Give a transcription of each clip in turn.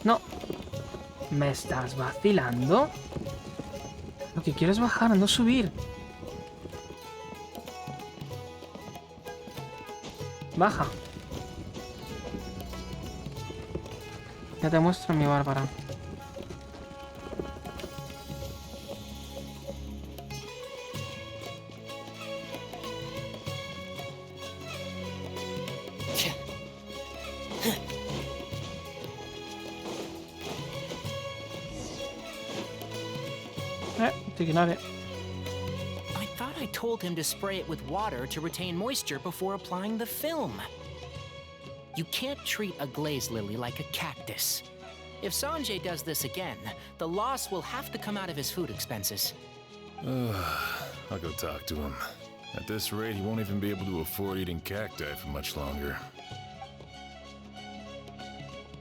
No. ¿Me estás vacilando? Lo que quiero es bajar, no subir. Baja. Ya te muestro mi bárbara. Te ignore. I thought I told him to spray it with water to retain moisture before applying the film. You can't treat a glaze lily like a cactus. If Sanjay does this again, the loss will have to come out of his food expenses. I'll go talk to him. At this rate, he won't even be able to afford eating cacti for much longer.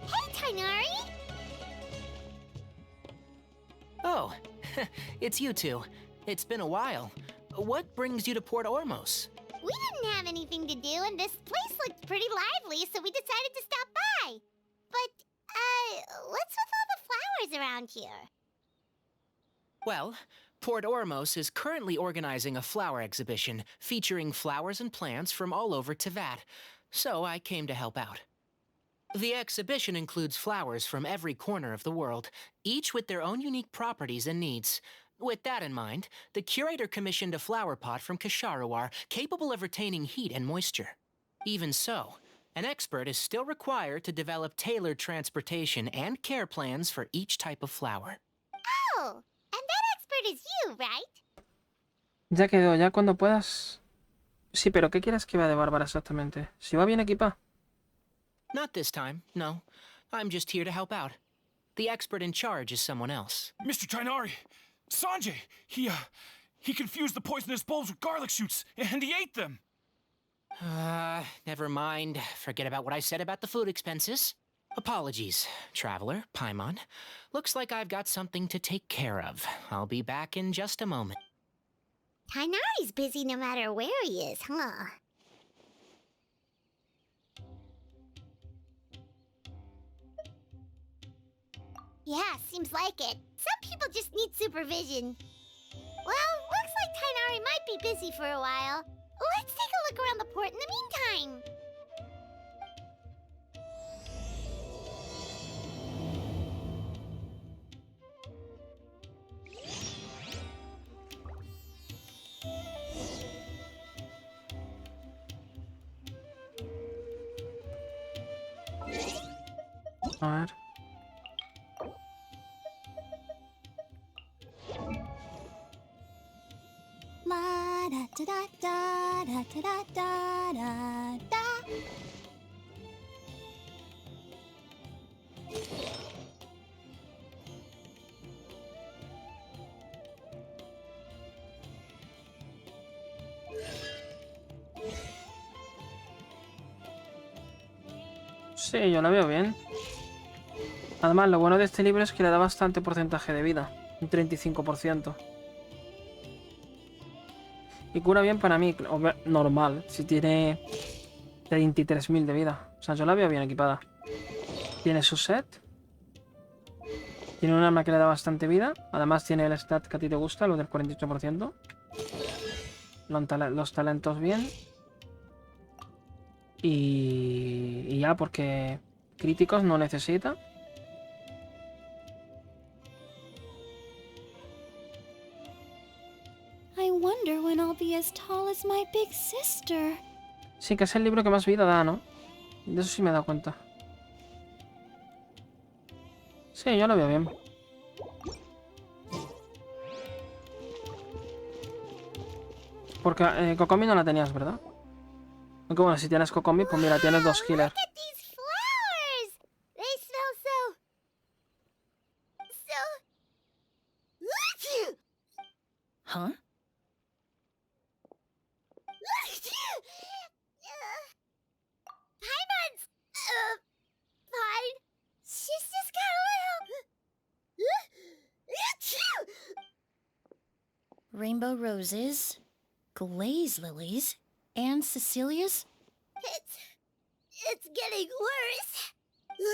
Hey, Tighnari! Oh, it's you two. It's been a while. What brings you to Port Ormos? We didn't have anything to do, and this place looked pretty lively, so we decided to stop by. But, what's with all the flowers around here? Well, Port Ormos is currently organizing a flower exhibition featuring flowers and plants from all over Teyvat, so I came to help out. The exhibition includes flowers from every corner of the world, each with their own unique properties and needs. With that in mind, the curator commissioned a flower pot from Kasharawar capable of retaining heat and moisture. Even so, an expert is still required to develop tailored transportation and care plans for each type of flower. Oh, and that expert is you, right? Ya quedó, ya cuando puedas. Sí, pero ¿qué quieres que vea de Bárbara exactamente? Si va bien equipada. Not this time, no. I'm just here to help out. The expert in charge is someone else. Mr. Tighnari! Sanjay! He confused the poisonous bulbs with garlic shoots, and he ate them! Never mind. Forget about what I said about the food expenses. Apologies, Traveler, Paimon. Looks like I've got something to take care of. I'll be back in just a moment. Tighnari's busy no matter where he is, huh? Yeah, seems like it. Some people just need supervision. Well, looks like Tighnari might be busy for a while. Let's take a look around the port in the meantime. A ver. La da da da da da da da da. Sí, yo la veo bien. Además, lo bueno de este libro es que le da bastante porcentaje de vida. Un 35%. Y cura bien para mí, normal, si tiene 33.000 de vida. O sea, yo la veo bien equipada. Tiene su set. Tiene un arma que le da bastante vida. Además tiene el stat que a ti te gusta, lo del 48%. Los talentos bien. Y ya, porque críticos no necesita. I wonder when I'll be as tall as my big sister. Sí, que es el libro que más vida da, ¿no? De eso sí me he dado cuenta. Sí, yo lo veo bien. Porque Kokomi no la tenías, ¿verdad? Aunque bueno, si tienes Kokomi, pues mira, tienes 2 healers. Look at these flowers! They smell so... Huh? Paimon's... fine. She's just got a little... Rainbow roses, glaze lilies, and Cecilia's? It's getting worse. But,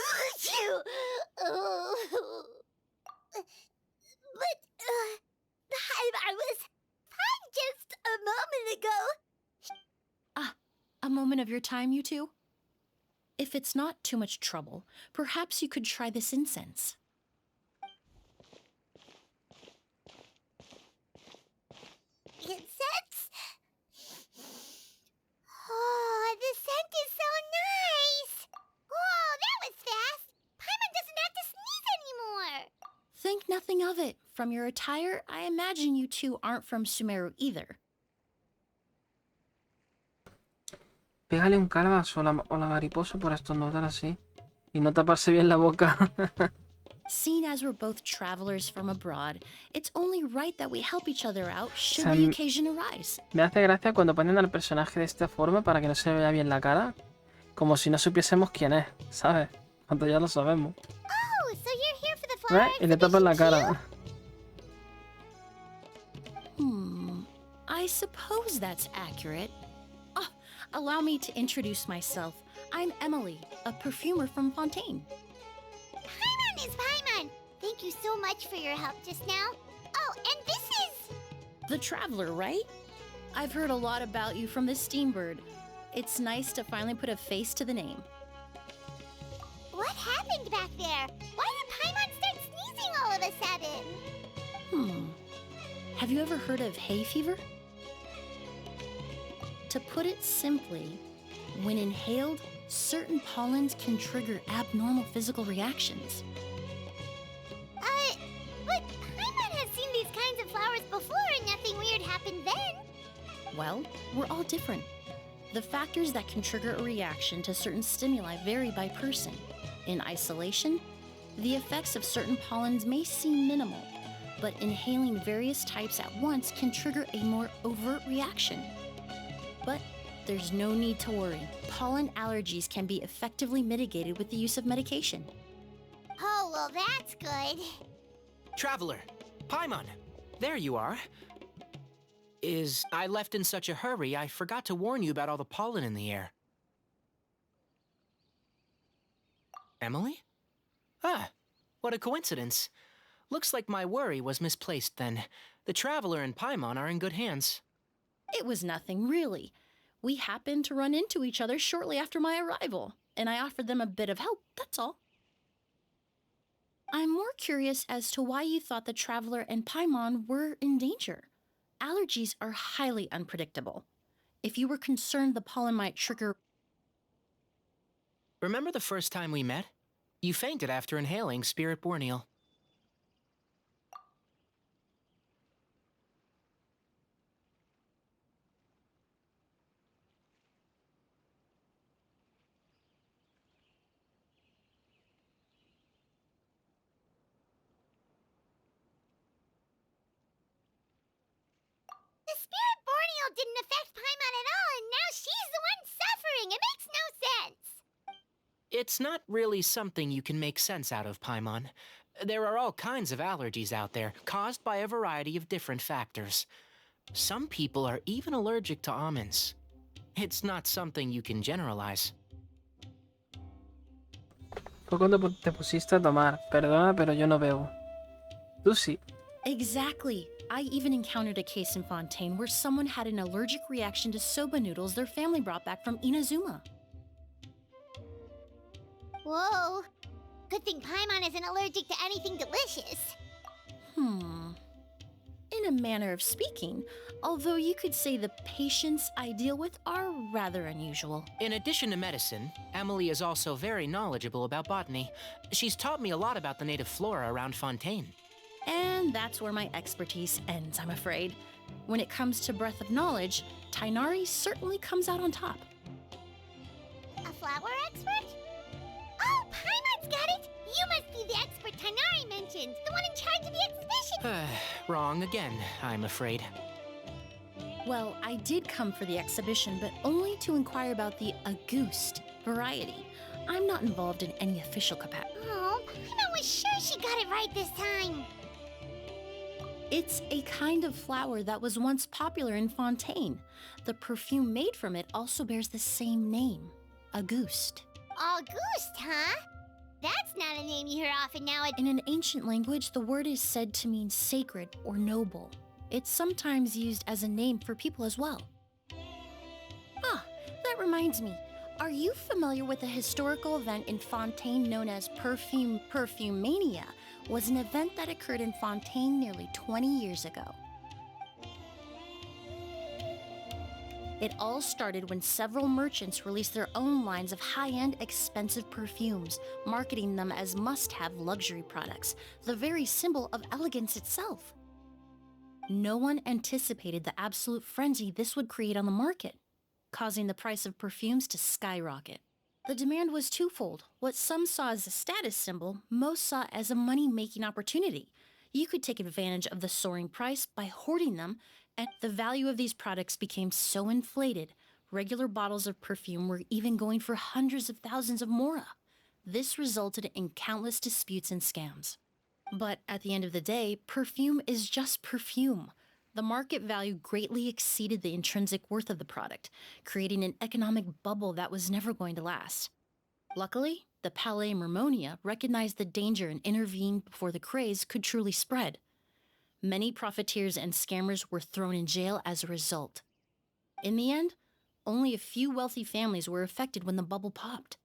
I was fine just a moment ago. Ah, a moment of your time, you two? If it's not too much trouble, perhaps you could try this incense. Incense? Oh, the scent is so nice! Whoa, that was fast! Paimon doesn't have to sneeze anymore! Think nothing of it. From your attire, I imagine you two aren't from Sumeru either. Pégale un calabazo o la mariposa por estornudar así. Y no taparse bien la boca. Seeing as we're both travelers from abroad, it's only right that we help each other out should Sam- the occasion arise. Me hace gracia cuando ponen al personaje de esta forma para que no se vea bien la cara. Como si no supiésemos quién es, ¿sabes? Cuando ya lo sabemos. Oh, so you're here for the flower ¿Ves? Y le tapan la cara. I suppose that's accurate. Ah, allow me to introduce myself. I'm Emily, a perfumer from Fontaine. Paimon is Paimon! Thank you so much for your help just now. Oh, and this is... The Traveler, right? I've heard a lot about you from the Steambird. It's nice to finally put a face to the name. What happened back there? Why did Paimon start sneezing all of a sudden? Have you ever heard of hay fever? To put it simply, when inhaled, certain pollens can trigger abnormal physical reactions. But Paimon has seen these kinds of flowers before and nothing weird happened then. Well, we're all different. The factors that can trigger a reaction to certain stimuli vary by person. In isolation, the effects of certain pollens may seem minimal, but inhaling various types at once can trigger a more overt reaction. But there's no need to worry. Pollen allergies can be effectively mitigated with the use of medication. Oh, well, that's good. Traveler, Paimon, there you are. I left in such a hurry, I forgot to warn you about all the pollen in the air. Emily? Ah, what a coincidence. Looks like my worry was misplaced then. The Traveler and Paimon are in good hands. It was nothing, really. We happened to run into each other shortly after my arrival, and I offered them a bit of help, that's all. I'm more curious as to why you thought the Traveler and Paimon were in danger. Allergies are highly unpredictable. If you were concerned the pollen might trigger... Remember the first time we met? You fainted after inhaling Spirit Borneal. The Spirit Borneal didn't affect Paimon at all, and now she's the one suffering. It makes no sense. It's not really something you can make sense out of, Paimon. There are all kinds of allergies out there, caused by a variety of different factors. Some people are even allergic to almonds. It's not something you can generalize. Fue cuando te pusiste a tomar. Perdona, pero yo no bebo. Tú sí. Exactly. I even encountered a case in Fontaine where someone had an allergic reaction to soba noodles their family brought back from Inazuma. Whoa. Good thing Paimon isn't allergic to anything delicious. In a manner of speaking, although you could say the patients I deal with are rather unusual. In addition to medicine, Emily is also very knowledgeable about botany. She's taught me a lot about the native flora around Fontaine. And that's where my expertise ends, I'm afraid. When it comes to breadth of knowledge, Tainari certainly comes out on top. A flower expert? Oh, Paimon's got it! You must be the expert Tainari mentioned, the one in charge of the exhibition! Wrong again, I'm afraid. Well, I did come for the exhibition, but only to inquire about the Auguste variety. I'm not involved in any official capacity. Oh, Paimon was sure she got it right this time. It's a kind of flower that was once popular in Fontaine. The perfume made from it also bears the same name, Auguste. Auguste, huh? That's not a name you hear often nowadays. In an ancient language, the word is said to mean sacred or noble. It's sometimes used as a name for people as well. Ah, that reminds me. Are you familiar with a historical event in Fontaine known as Perfumania? Was an event that occurred in Fontaine nearly 20 years ago. It all started when several merchants released their own lines of high-end, expensive perfumes, marketing them as must-have luxury products, the very symbol of elegance itself. No one anticipated the absolute frenzy this would create on the market, causing the price of perfumes to skyrocket. The demand was twofold. What some saw as a status symbol, most saw as a money-making opportunity. You could take advantage of the soaring price by hoarding them, and the value of these products became so inflated, regular bottles of perfume were even going for hundreds of thousands of mora. This resulted in countless disputes and scams. But at the end of the day, perfume is just perfume. The market value greatly exceeded the intrinsic worth of the product, creating an economic bubble that was never going to last. Luckily, the Palais Mermonia recognized the danger and intervened before the craze could truly spread. Many profiteers and scammers were thrown in jail as a result. In the end, only a few wealthy families were affected when the bubble popped.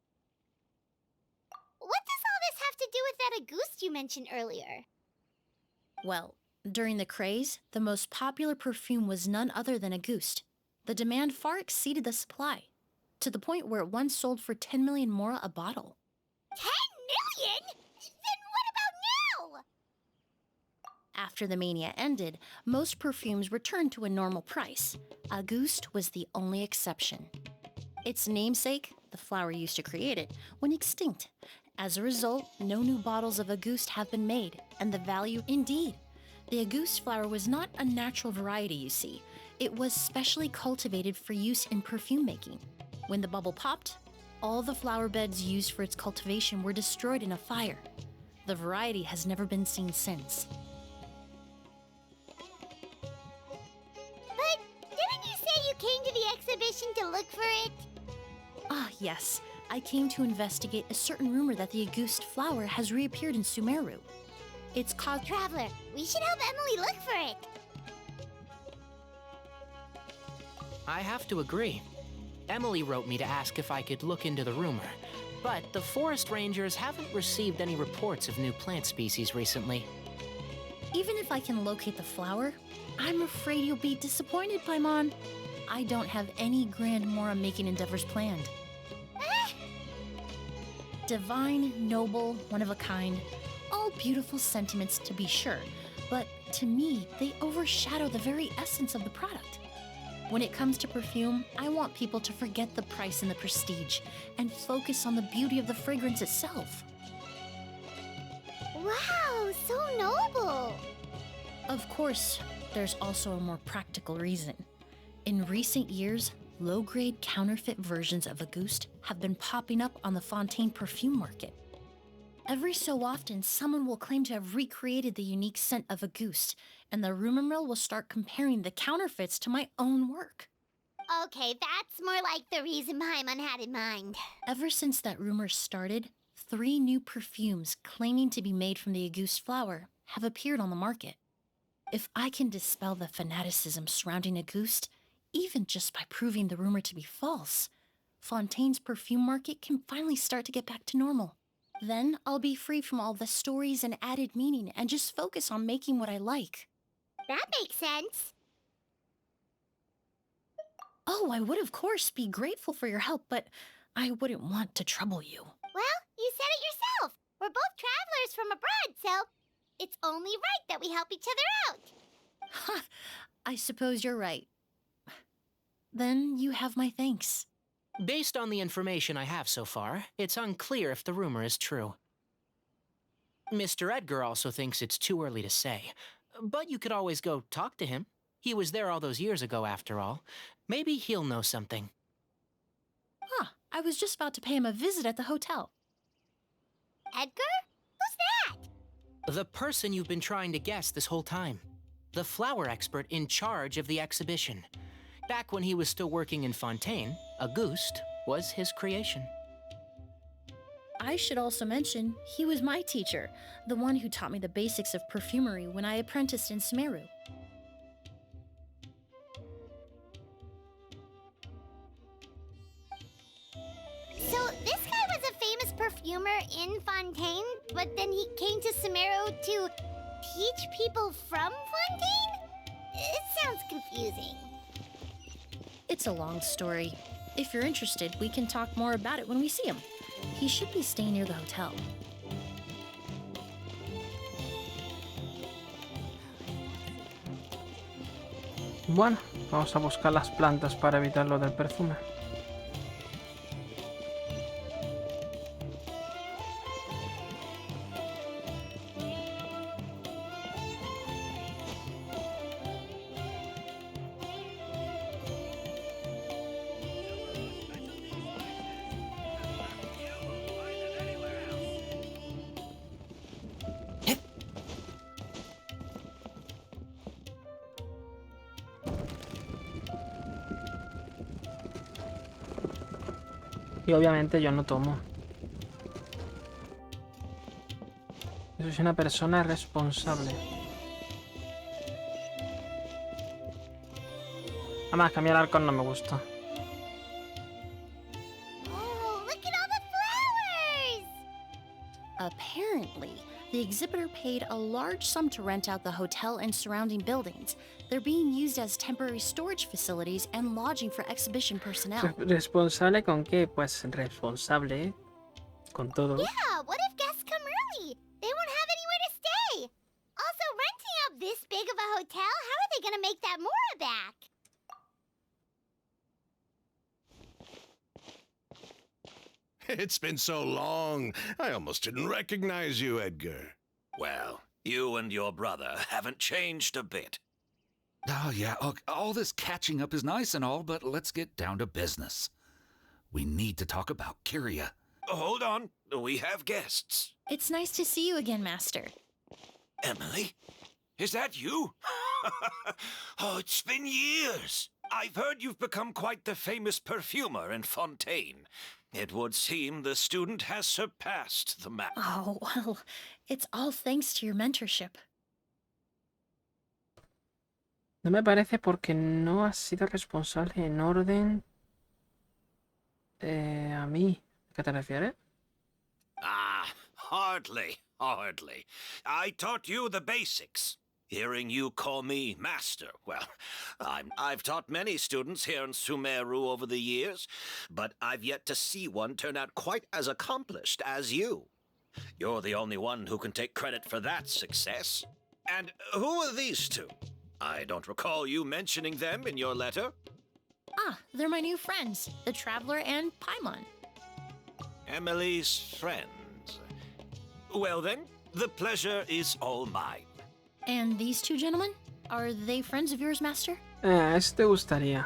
What does all this have to do with that Auguste you mentioned earlier? Well, during the craze, the most popular perfume was none other than Auguste. The demand far exceeded the supply, to the point where it once sold for 10 million mora a bottle. 10 million? Then what about now? After the mania ended, most perfumes returned to a normal price. Auguste was the only exception. Its namesake, the flower used to create it, went extinct. As a result, no new bottles of Auguste have been made, and the value indeed. The Auguste flower was not a natural variety, you see. It was specially cultivated for use in perfume making. When the bubble popped, all the flower beds used for its cultivation were destroyed in a fire. The variety has never been seen since. But didn't you say you came to the exhibition to look for it? Ah, yes. I came to investigate a certain rumor that the Auguste flower has reappeared in Sumeru. It's called... Traveler, we should help Emily look for it. I have to agree. Emily wrote me to ask if I could look into the rumor, but the forest rangers haven't received any reports of new plant species recently. Even if I can locate the flower, I'm afraid you'll be disappointed, Paimon. I don't have any grand mora-making endeavors planned. Divine, noble, one of a kind, all beautiful sentiments to be sure, but to me, they overshadow the very essence of the product. When it comes to perfume, I want people to forget the price and the prestige, and focus on the beauty of the fragrance itself. Wow, so noble. Of course, there's also a more practical reason. In recent years, low-grade counterfeit versions of Auguste have been popping up on the Fontaine perfume market. Every so often, someone will claim to have recreated the unique scent of Auguste, and the rumor mill will start comparing the counterfeits to my own work. Okay, that's more like the reason Paimon had in mind. Ever since that rumor started, 3 new perfumes claiming to be made from the Auguste flower have appeared on the market. If I can dispel the fanaticism surrounding Auguste, even just by proving the rumor to be false, Fontaine's perfume market can finally start to get back to normal. Then I'll be free from all the stories and added meaning and just focus on making what I like. That makes sense. Oh, I would of course be grateful for your help, but I wouldn't want to trouble you. Well, you said it yourself. We're both travelers from abroad, so it's only right that we help each other out. Ha! I suppose you're right. Then you have my thanks. Based on the information I have so far, it's unclear if the rumor is true. Mr. Edgar also thinks it's too early to say, but you could always go talk to him. He was there all those years ago, after all. Maybe he'll know something. Huh, I was just about to pay him a visit at the hotel. Edgar? Who's that? The person you've been trying to guess this whole time. The flower expert in charge of the exhibition. Back when he was still working in Fontaine, Auguste was his creation. I should also mention, he was my teacher, the one who taught me the basics of perfumery when I apprenticed in Sumeru. So this guy was a famous perfumer in Fontaine, but then he came to Sumeru to teach people from Fontaine? It sounds confusing. It's a long story. If you're interested, we can talk more about it when we see him. He should be staying near the hotel. Bueno, vamos a buscar las plantas para evitar lo del perfume. Y obviamente yo no tomo. Yo soy una persona responsable. Además, que a mí el arcón no me gusta. Oh, look at all the flowers! Apparently, the exhibitor paid a large sum to rent out the hotel and surrounding buildings. They're being used as temporary storage facilities and lodging for exhibition personnel. ¿Responsable con qué? Pues responsable con todo. Yeah, what if guests come early? They won't have anywhere to stay. Also, renting out this big of a hotel, how are they gonna make that Mora back? It's been so long, I almost didn't recognize you, Edgar. Well, you and your brother haven't changed a bit. Oh, yeah, all this catching up is nice and all, but let's get down to business. We need to talk about Kyria. Hold on, we have guests. It's nice to see you again, Master. Emily? Is that you? Oh, it's been years. I've heard you've become quite the famous perfumer in Fontaine. It would seem the student has surpassed the man. Oh, well, it's all thanks to your mentorship. No me parece porque no has sido responsable en orden a mí. ¿A qué te refieres? Ah, hardly. I taught you the basics. Hearing you call me master, well, I've taught many students here in Sumeru over the years, but I've yet to see one turn out quite as accomplished as you. You're the only one who can take credit for that success. And who are these two? I don't recall you mentioning them in your letter. Ah, they're my new friends, the Traveler and Paimon. Emily's friends. Well then, the pleasure is all mine. And these two gentlemen? Are they friends of yours, Master? Este te gustaría.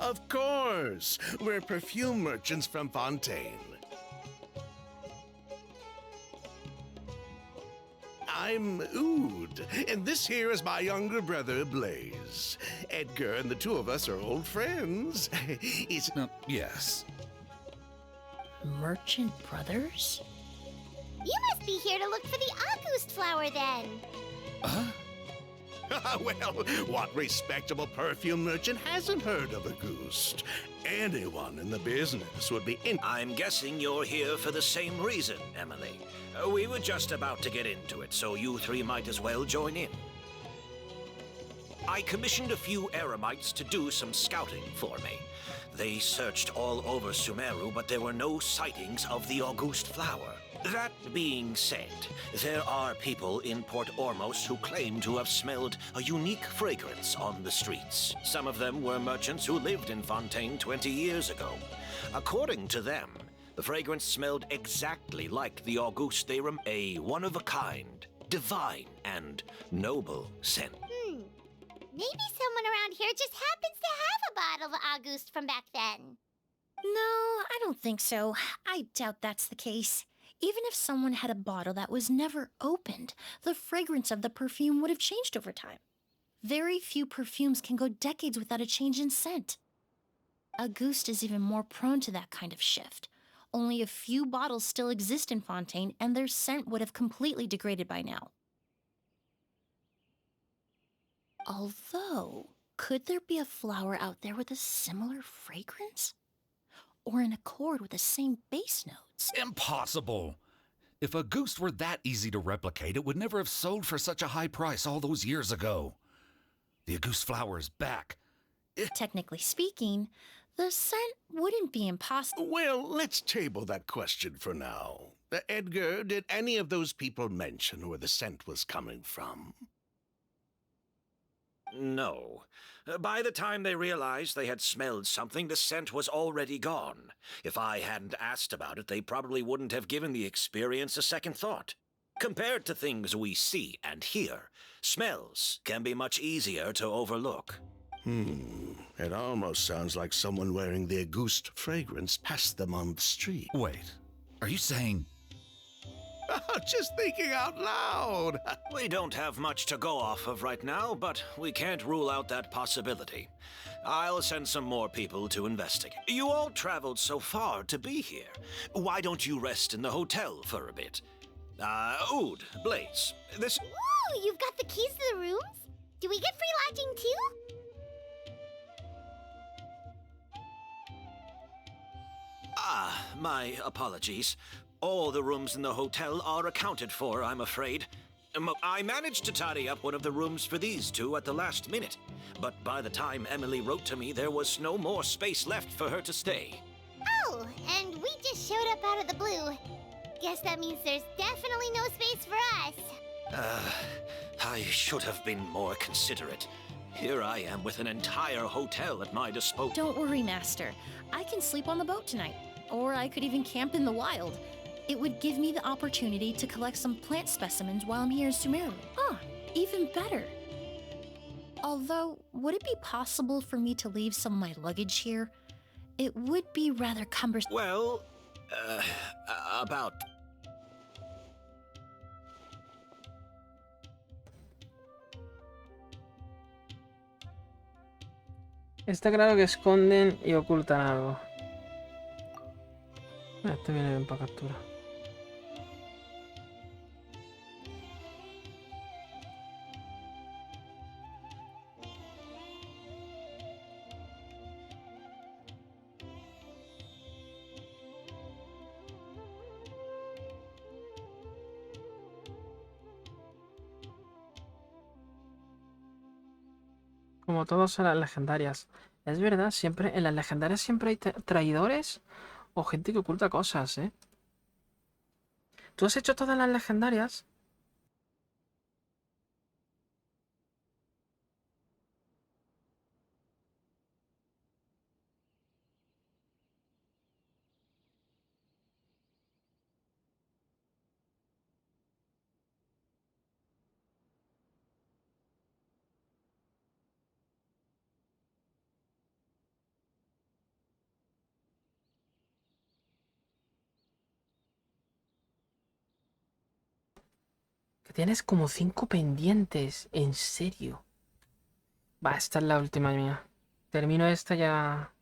Of course, we're perfume merchants from Fontaine. I'm Ood, and this here is my younger brother, Blaze. Edgar and the two of us are old friends. Yes. Merchant brothers? You must be here to look for the August flower then. Well, what respectable perfume merchant hasn't heard of a Ghost? Anyone in the business would be in. I'm guessing you're here for the same reason, Emily. We were just about to get into it, so you three might as well join in. I commissioned a few eremites to do some scouting for me. They searched all over Sumeru, but there were no sightings of the August flower. That being said, there are people in Port Ormos who claim to have smelled a unique fragrance on the streets. Some of them were merchants who lived in Fontaine 20 years ago. According to them, the fragrance smelled exactly like the August they rem— a one-of-a-kind, divine, and noble scent. Maybe someone around here just happens to have a bottle of August from back then. No, I don't think so. I doubt that's the case. Even if someone had a bottle that was never opened, the fragrance of the perfume would have changed over time. Very few perfumes can go decades without a change in scent. A Ghost is even more prone to that kind of shift. Only a few bottles still exist in Fontaine, and their scent would have completely degraded by now. Although, could there be a flower out there with a similar fragrance? Or in accord with the same base notes? Impossible! If a Ghost were that easy to replicate, it would never have sold for such a high price all those years ago. The Auguste flower is back. Technically speaking, the scent wouldn't be impossible. Well, let's table that question for now. Edgar, did any of those people mention where the scent was coming from? No. By the time they realized they had smelled something, the scent was already gone. If I hadn't asked about it, they probably wouldn't have given the experience a second thought. Compared to things we see and hear, smells can be much easier to overlook. It almost sounds like someone wearing the Auguste fragrance passed them on the street. Wait, are you saying... Just thinking out loud. We don't have much to go off of right now, but we can't rule out that possibility. I'll send some more people to investigate. You all traveled so far to be here. Why don't you rest in the hotel for a bit? Oud, Blaze, this... Ooh, you've got the keys to the rooms? Do we get free lodging too? My apologies. All the rooms in the hotel are accounted for, I'm afraid. I managed to tidy up one of the rooms for these two at the last minute, but by the time Emily wrote to me, there was no more space left for her to stay. Oh, and we just showed up out of the blue. Guess that means there's definitely no space for us. I should have been more considerate. Here I am with an entire hotel at my disposal. Don't worry, Master. I can sleep on the boat tonight. Or I could even camp in the wild. It would give me the opportunity to collect some plant specimens while I'm here in Sumeru. Even better. Although, would it be possible for me to leave some of my luggage here? It would be rather cumbersome. Well, about... Está claro que esconden y ocultan algo. Este viene bien para captura. Como todos en las legendarias. Es verdad, siempre en las legendarias siempre hay traidores o gente que oculta cosas, ¿eh? ¿Tú has hecho todas las legendarias? Que tienes como 5 pendientes, en serio. Va, esta es la última mía. Termino esta ya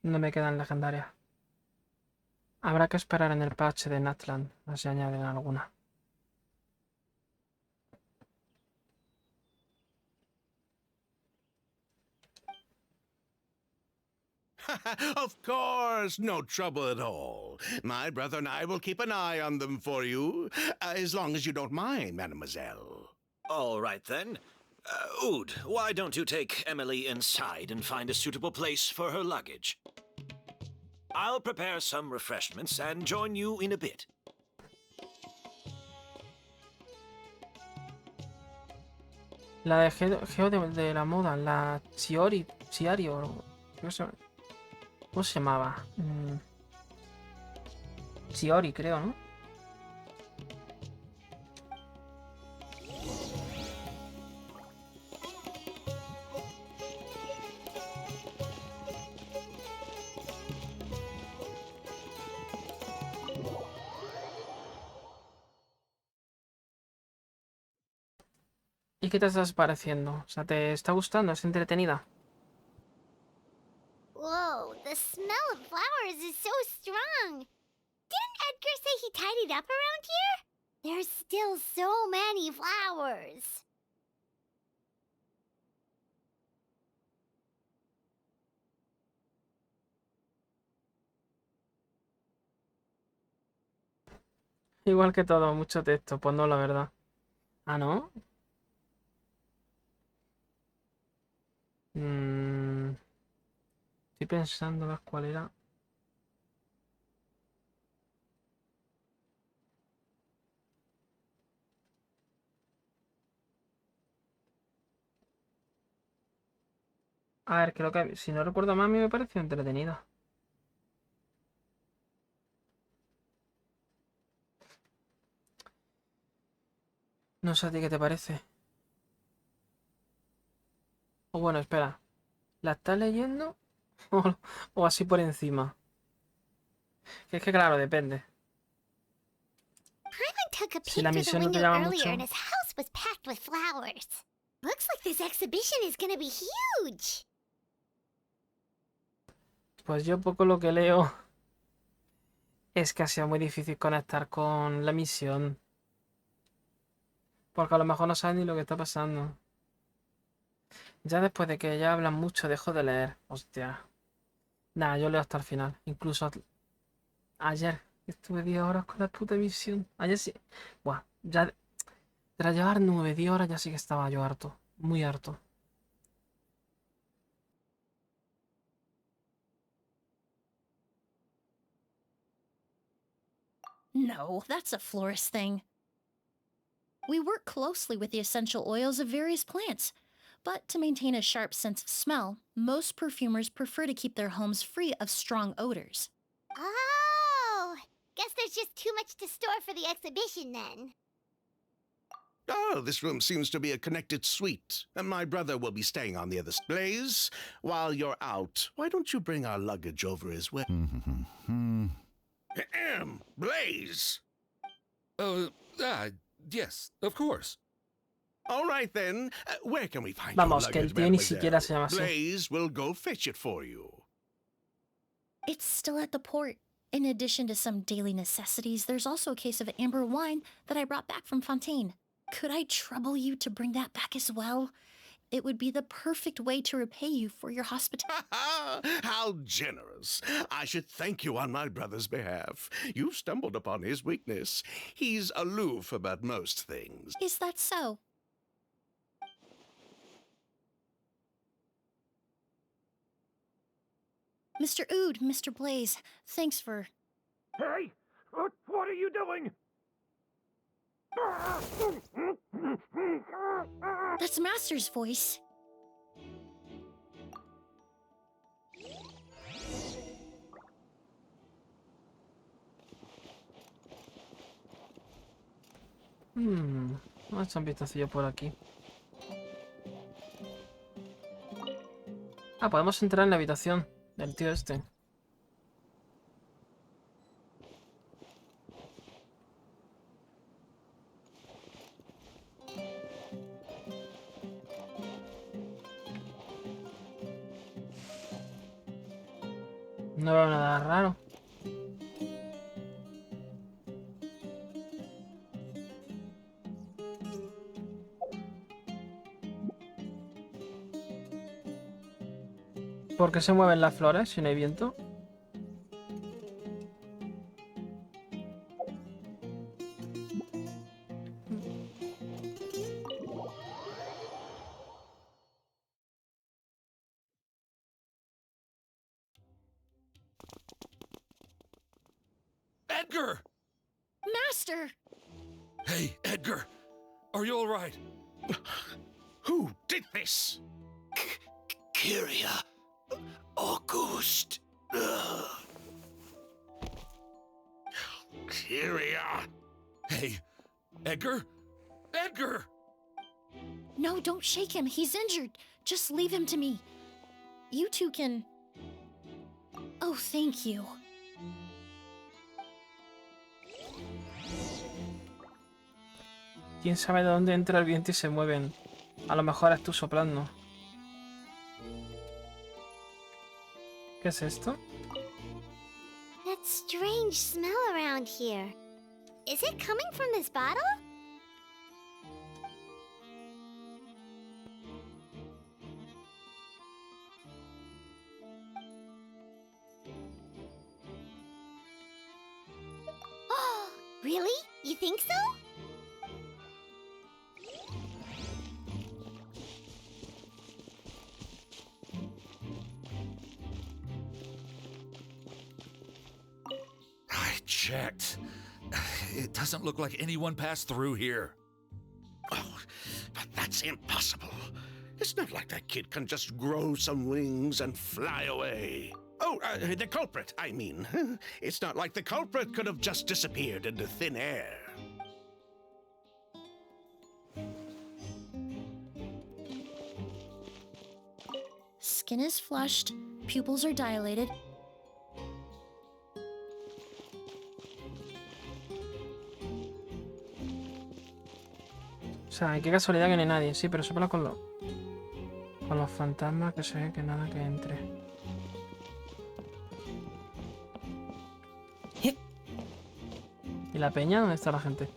no me quedan legendarias. Habrá que esperar en el patch de Natland, a ver si añaden alguna. Of course, no trouble at all. My brother and I will keep an eye on them for you, as long as you don't mind, mademoiselle. All right, then. Oud, why don't you take Emily inside and find a suitable place for her luggage? I'll prepare some refreshments and join you in a bit. La de Geo de la moda, la Chiori, ¿cómo se llamaba? Chiori, creo, ¿no? ¿Y qué te estás pareciendo? O sea, ¿te está gustando? ¿Es entretenida? Whoa, the smell of flowers is so strong. Didn't Edgar say he tidied up around here? There's still so many flowers. Igual que todo, mucho texto. Pues no, la verdad. Ah, ¿no? Estoy pensando a ver cuál era. A ver, creo que si no recuerdo mal, a mí me pareció entretenida. No sé a ti qué te parece. O bueno, espera. ¿La estás leyendo? O así por encima. Que es que claro, depende. Paimon took a Si peek la through the misión no te window llama earlier mucho. and his house was packed with flowers. Looks like this exhibition is gonna be huge. Pues yo poco lo que leo es que ha sido muy difícil conectar con la misión. Porque a lo mejor no sabes ni lo que está pasando. Ya después de que ya hablan mucho, dejo de leer. Hostia. Nada, yo leo hasta el final. Incluso ayer estuve 10 horas con la puta misión. Ayer sí. Buah, ya tras llevar 9, 10 horas ya sí que estaba yo harto. Muy harto. No, that's a florist thing. We work closely with the essential oils of various plants, but to maintain a sharp sense of smell, most perfumers prefer to keep their homes free of strong odors. Oh, guess there's just too much to store for the exhibition then. Oh, this room seems to be a connected suite. And my brother will be staying on the other side. Blaze, while you're out, why don't you bring our luggage over as well? Blaze! Yes, of course. All right then. Where can we find Vamos, your que el luggage, tío ni siquiera mademoiselle? se llama así. Blaze will go fetch it for you. It's still at the port. In addition to some daily necessities, there's also a case of amber wine that I brought back from Fontaine. Could I trouble you to bring that back as well? It would be the perfect way to repay you for your hospitality. How generous. I should thank you on my brother's behalf. You stumbled upon his weakness. He's aloof about most things. Is that so? Mr. Ood, Mr. Blaze, thanks for... Hey! What are you doing? That's Master's voice. Vamos a echar un vistacillo por aquí. Ah, podemos entrar en la habitación del tío este. No veo nada raro. ¿Por qué se mueven las flores si no hay viento? Edgar! Master! Hey, Edgar! Are you all right? Who did this? Kyria. August. Kyria. Hey, Edgar? Edgar! No, don't shake him. He's injured. Just leave him to me. You two can... Oh, thank you. ¿Quién sabe de dónde entra el viento y se mueven? A lo mejor eres tú soplando. ¿Qué es esto? That strange smell around here. Is it coming from this bottle? Oh, really? You think so? I checked. It doesn't look like anyone passed through here. Oh, but that's impossible. It's not like that kid can just grow some wings and fly away. Oh, the culprit, I mean. It's not like the culprit could have just disappeared into thin air. Skin is flushed, pupils are dilated. O sea, qué casualidad que no hay nadie. Sí, pero sopla con los fantasmas que se ve que nada que entre. ¿Y la peña? ¿Dónde está la gente?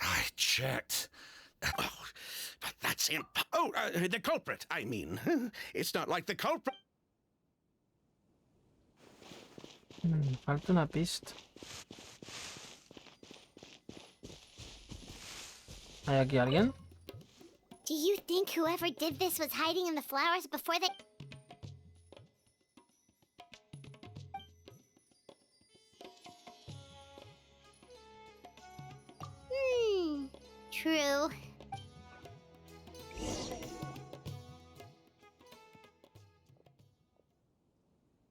I checked. Oh, but that's oh, the culprit, I mean. It's not like the culprit. Falta una pista. ¿Hay aquí alguien? Do you think whoever did this was hiding in the flowers before they... True.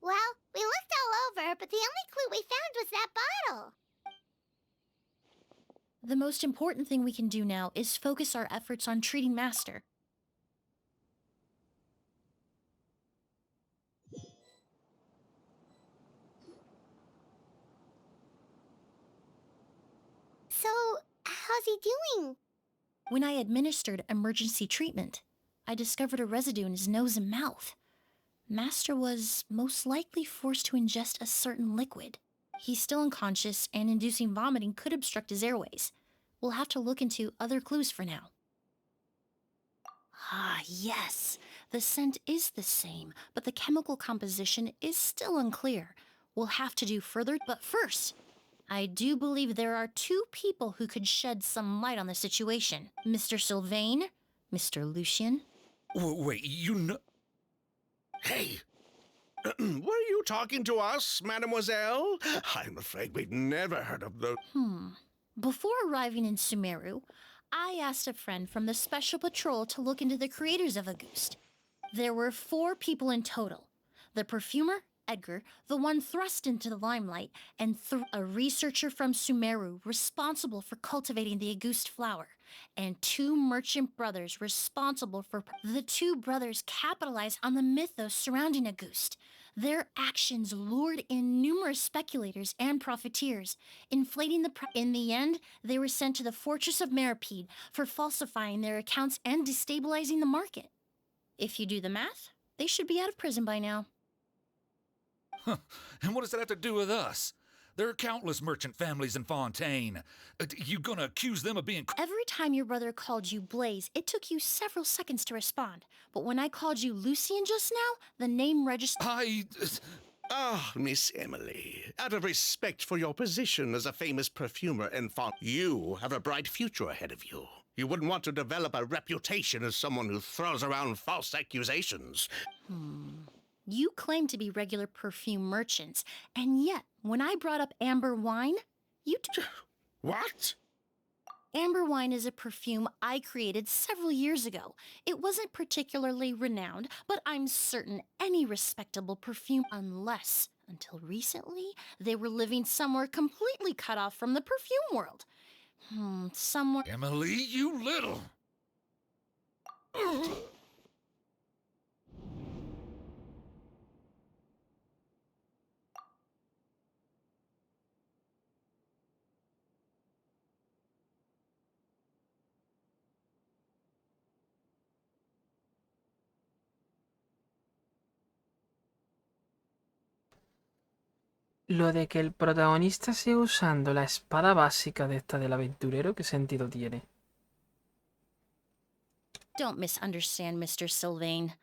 Well, we looked all over, but the only clue we found was that bottle. The most important thing we can do now is focus our efforts on treating Master. So, how's he doing? When I administered emergency treatment, I discovered a residue in his nose and mouth. Master was most likely forced to ingest a certain liquid. He's still unconscious, and inducing vomiting could obstruct his airways. We'll have to look into other clues for now. Ah, yes. The scent is the same, but the chemical composition is still unclear. We'll have to do further, but first, I do believe there are two people who could shed some light on the situation. Mr. Sylvain, Mr. Lucien. Wait, you know... Hey! Were you talking to us, mademoiselle? I'm afraid we've never heard of the... Before arriving in Sumeru, I asked a friend from the Special Patrol to look into the creators of Auguste. There were 4 people in total. The perfumer, Edgar, the one thrust into the limelight, and a researcher from Sumeru responsible for cultivating the Auguste flower, and 2 merchant brothers responsible for... The 2 brothers capitalized on the mythos surrounding Auguste. Their actions lured in numerous speculators and profiteers, inflating the price. In the end, they were sent to the fortress of Meripede for falsifying their accounts and destabilizing the market. If you do the math, they should be out of prison by now. Huh. And what does that have to do with us? There are countless merchant families in Fontaine. You gonna accuse them of being... Every time your brother called you Blaze, it took you several seconds to respond. But when I called you Lucien just now, the name registered... Ah, Miss Emily, out of respect for your position as a famous perfumer in Fontaine, you have a bright future ahead of you. You wouldn't want to develop a reputation as someone who throws around false accusations. You claim to be regular perfume merchants, and yet, when I brought up amber wine, you... What? Amber wine is a perfume I created several years ago. It wasn't particularly renowned, but I'm certain any respectable perfume, unless, until recently, they were living somewhere completely cut off from the perfume world. Somewhere... Emily, you little... Lo de que el protagonista siga usando la espada básica de esta del aventurero, ¿qué sentido tiene? Don't misunderstand, Mr. Sylvain.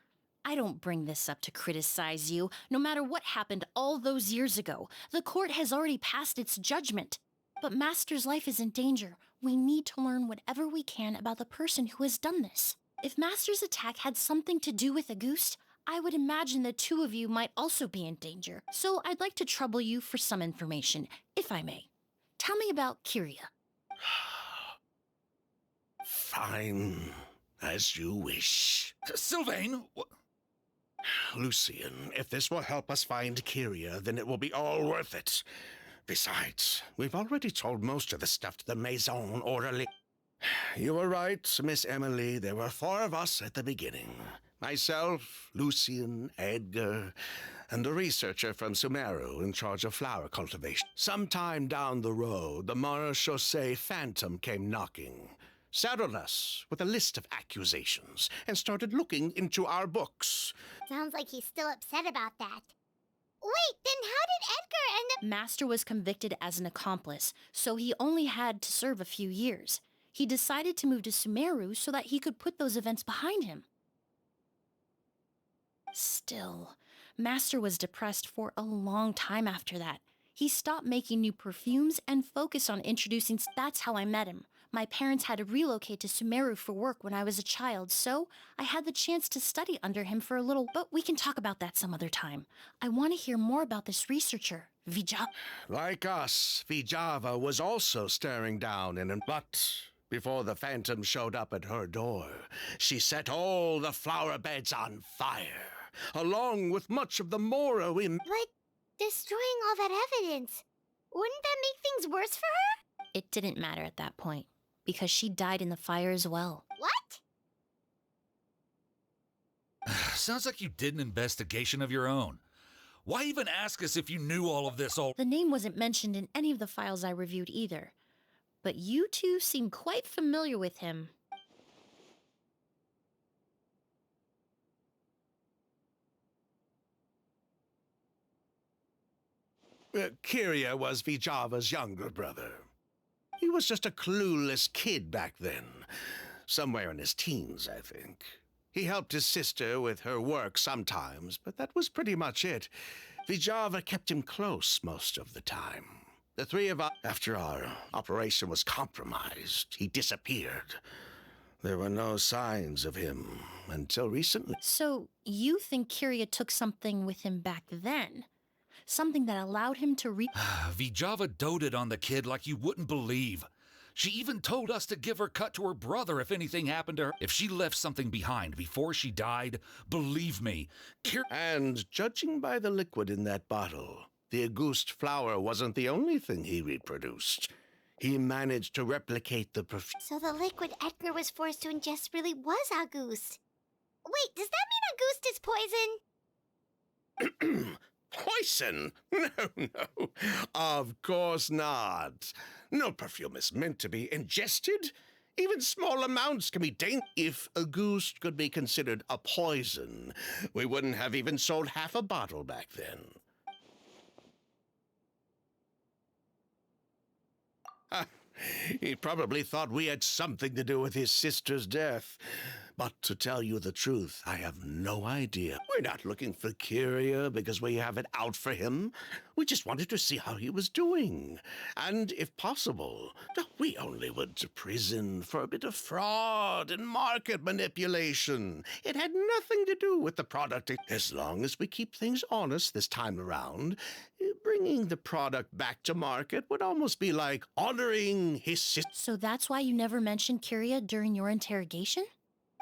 I don't bring this up to criticize you. No matter what happened all those years ago, the court has already passed its judgment. But Master's life is in danger. We need to learn whatever we can about the person who has done this. If Master's attack had something to do with Auguste, I would imagine the two of you might also be in danger. So I'd like to trouble you for some information, if I may. Tell me about Kyria. Fine. As you wish. Sylvain! Lucian, if this will help us find Kyria, then it will be all worth it. Besides, we've already told most of the stuff to the Maison orderly. You were right, Miss Emily. There were 4 of us at the beginning. Myself, Lucian, Edgar, and a researcher from Sumeru in charge of flower cultivation. Sometime down the road, the Marechaussee Phantom came knocking, saddled us with a list of accusations, and started looking into our books. Sounds like he's still upset about that. Wait, then how did Edgar end up— Master was convicted as an accomplice, so he only had to serve a few years. He decided to move to Sumeru so that he could put those events behind him. Still, Master was depressed for a long time after that. He stopped making new perfumes and focused on introducing— That's how I met him. My parents had to relocate to Sumeru for work when I was a child, so I had the chance to study under him for a little, but we can talk about that some other time. I want to hear more about this researcher, Vijava. Like us, Vijava was also staring down in an— But before the Phantom showed up at her door, she set all the flower beds on fire, along with much of the Moro in— But destroying all that evidence, wouldn't that make things worse for her? It didn't matter at that point, because she died in the fire as well. What? Sounds like you did an investigation of your own. Why even ask us if you knew all of this all— The name wasn't mentioned in any of the files I reviewed either, but you two seem quite familiar with him. Kyria was Vijava's younger brother. He was just a clueless kid back then. Somewhere in his teens, I think. He helped his sister with her work sometimes, but that was pretty much it. Vijava kept him close most of the time. The 3 of us, after our operation was compromised, he disappeared. There were no signs of him until recently. So, you think Kyria took something with him back then? Something that allowed him to Vijava doted on the kid like you wouldn't believe. She even told us to give her cut to her brother if anything happened to her. If she left something behind before she died, believe me, And judging by the liquid in that bottle, the Auguste flower wasn't the only thing he reproduced. He managed to replicate the perfume. So the liquid Edgar was forced to ingest really was Auguste. Wait, does that mean Auguste is poison? Poison? No. Of course not. No perfume is meant to be ingested. Even small amounts can be dangerous. If Auguste could be considered a poison, we wouldn't have even sold half a bottle back then. He probably thought we had something to do with his sister's death. But to tell you the truth, I have no idea. We're not looking for Kyria because we have it out for him. We just wanted to see how he was doing. And if possible, we only went to prison for a bit of fraud and market manipulation. It had nothing to do with the product. As long as we keep things honest this time around, bringing the product back to market would almost be like honoring his sister. So that's why you never mentioned Kyria during your interrogation?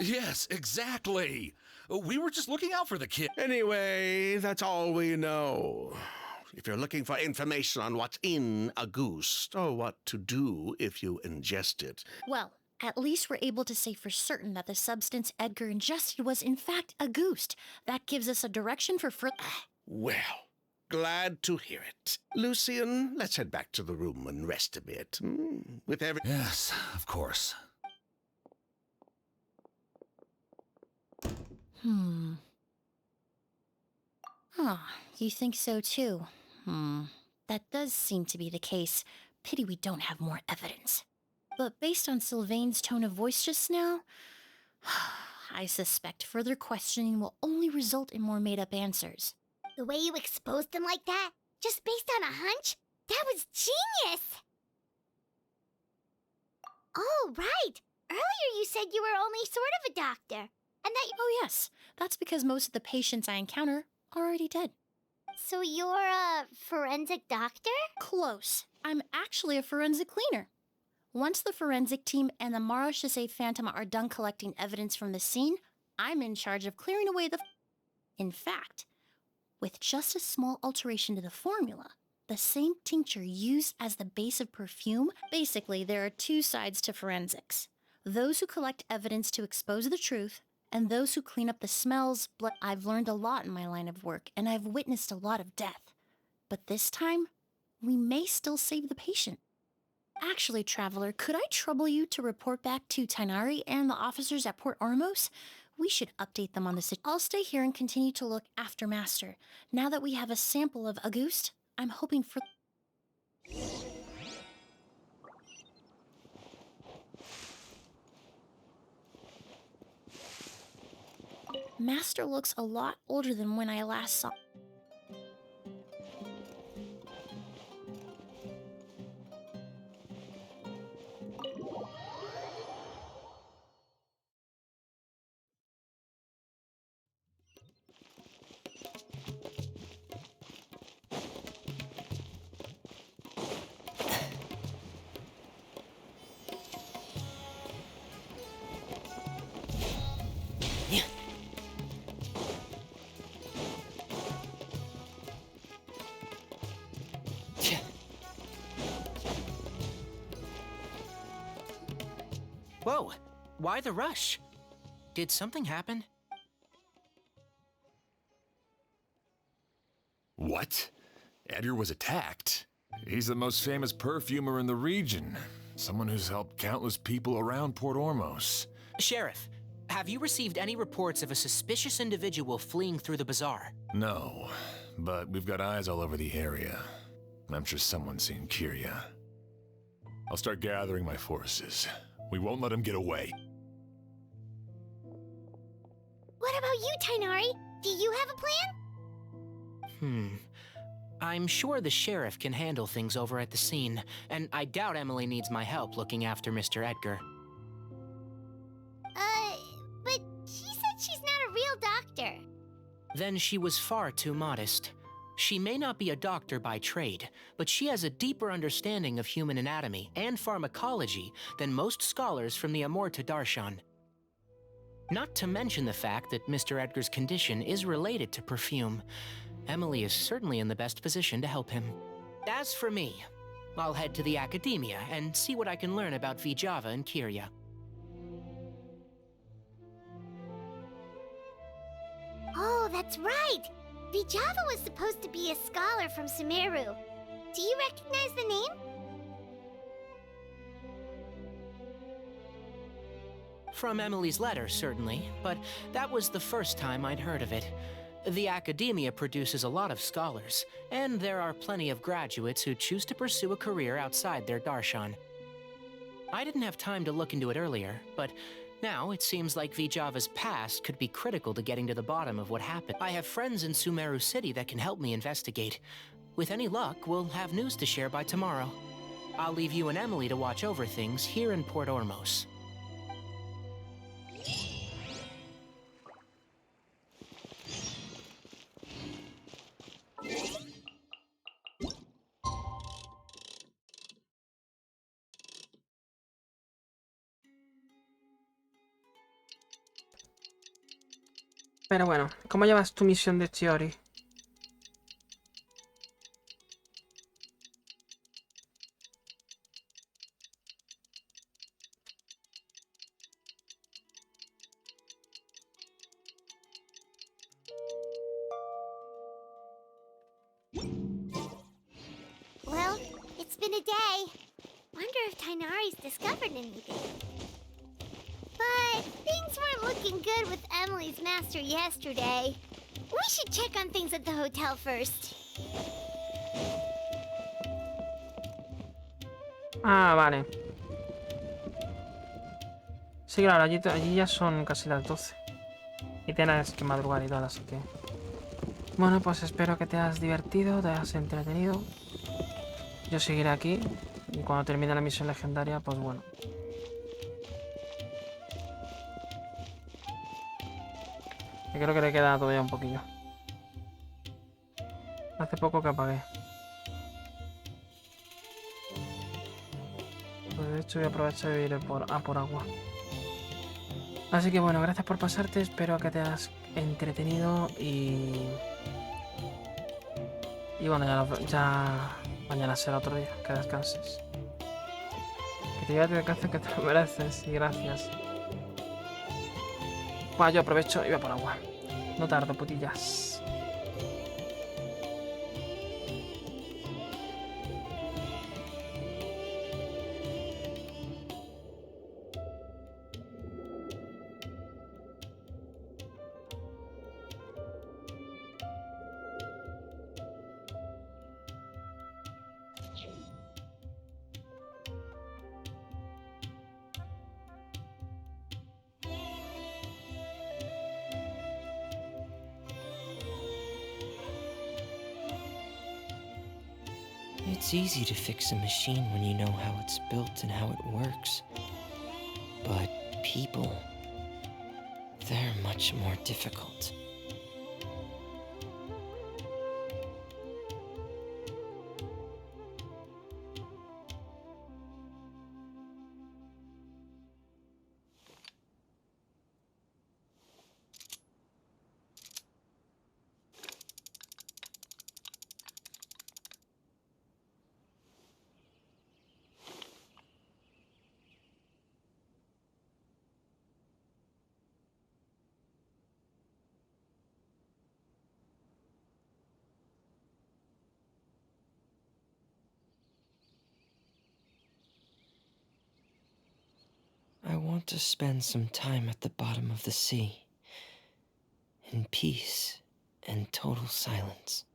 Yes, exactly. We were just looking out for the kid. Anyway, that's all we know. If you're looking for information on what's in Auguste, or what to do if you ingest it. Well, at least we're able to say for certain that the substance Edgar ingested was in fact Auguste. That gives us a direction for further— Well, glad to hear it. Lucian, let's head back to the room and rest a bit. With every— Yes, of course. Huh, you think so too? That does seem to be the case. Pity we don't have more evidence. But based on Sylvain's tone of voice just now, I suspect further questioning will only result in more made-up answers. The way you exposed them like that, just based on a hunch, that was genius! Oh, right! Earlier you said you were only sort of a doctor, and that you... Oh yes, that's because most of the patients I encounter are already dead. So you're a forensic doctor? Close. I'm actually a forensic cleaner. Once the forensic team and the Marachese Phantom are done collecting evidence from the scene, I'm in charge of clearing away the... In fact, with just a small alteration to the formula, the same tincture used as the base of perfume, basically there are two sides to forensics. Those who collect evidence to expose the truth, and those who clean up the smells. I've learned a lot in my line of work, and I've witnessed a lot of death. But this time, we may still save the patient. Actually, Traveler, could I trouble you to report back to Tainari and the officers at Port Ormos? We should update them on the situation. I'll stay here and continue to look after Master. Now that we have a sample of Auguste, I'm hoping for... Master looks a lot older than when I last saw... Whoa, why the rush? Did something happen? What? Edgar was attacked? He's the most famous perfumer in the region. Someone who's helped countless people around Port Ormos. Sheriff, have you received any reports of a suspicious individual fleeing through the bazaar? No, but we've got eyes all over the area. I'm sure someone's seen Kiria. I'll start gathering my forces. We won't let him get away. What about you, Tainari? Do you have a plan? I'm sure the sheriff can handle things over at the scene, and I doubt Emily needs my help looking after Mr. Edgar. But she said she's not a real doctor. Then she was far too modest. She may not be a doctor by trade, but she has a deeper understanding of human anatomy and pharmacology than most scholars from the Amorta Darshan. Not to mention the fact that Mr. Edgar's condition is related to perfume. Emily is certainly in the best position to help him. As for me, I'll head to the academia and see what I can learn about Vijava and Kiria. Oh, that's right! Vijava was supposed to be a scholar from Sumeru. Do you recognize the name? From Emily's letter, certainly, but that was the first time I'd heard of it. The academia produces a lot of scholars, and there are plenty of graduates who choose to pursue a career outside their darshan. I didn't have time to look into it earlier, but now it seems like Vijava's past could be critical to getting to the bottom of what happened. I have friends in Sumeru City that can help me investigate. With any luck, we'll have news to share by tomorrow. I'll leave you and Emily to watch over things here in Port Ormos. Pero bueno, ¿cómo llevas tu misión de Chiori? Well, it's been a day. Wonder if Tainari's discovered anything. But things weren't looking good with Emily's master yesterday. We should check on things at the hotel first. Ah, vale. Sí, claro, allí ya son casi las 12. Y tienes que madrugar y tal, así que... Bueno, pues espero que te hayas divertido, te hayas entretenido. Yo seguiré aquí. Y cuando termine la misión legendaria, pues bueno. Que creo que le queda todavía un poquillo. Hace poco que apagué. Pues de hecho voy a aprovechar y ir por agua. Así que bueno, gracias por pasarte. Espero que te hayas entretenido y... Y bueno, ya mañana será otro día. Que descanses. Que te lleves de casa que te lo mereces. Y gracias. Pues yo aprovecho y voy por agua. No tardo, putillas. It's easy to fix a machine when you know how it's built and how it works. But people, they're much more difficult. I want to spend some time at the bottom of the sea, in peace and total silence.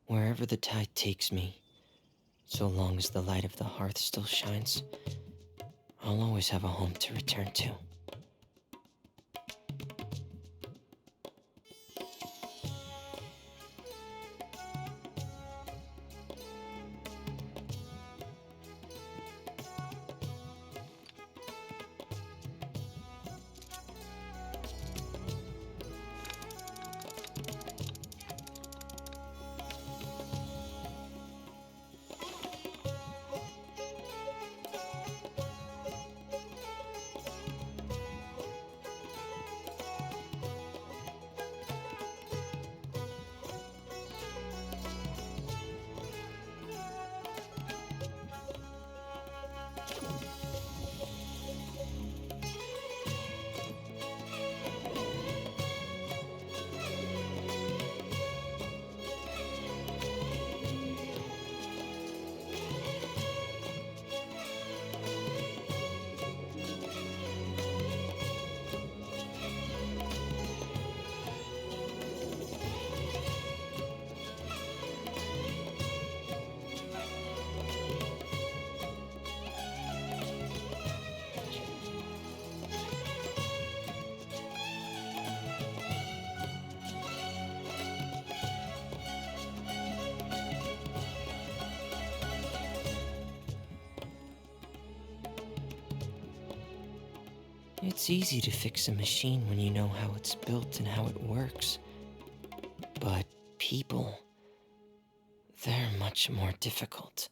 Wherever the tide takes me, so long as the light of the hearth still shines, I'll always have a home to return to. It's easy to fix a machine when you know how it's built and how it works. But people, they're much more difficult.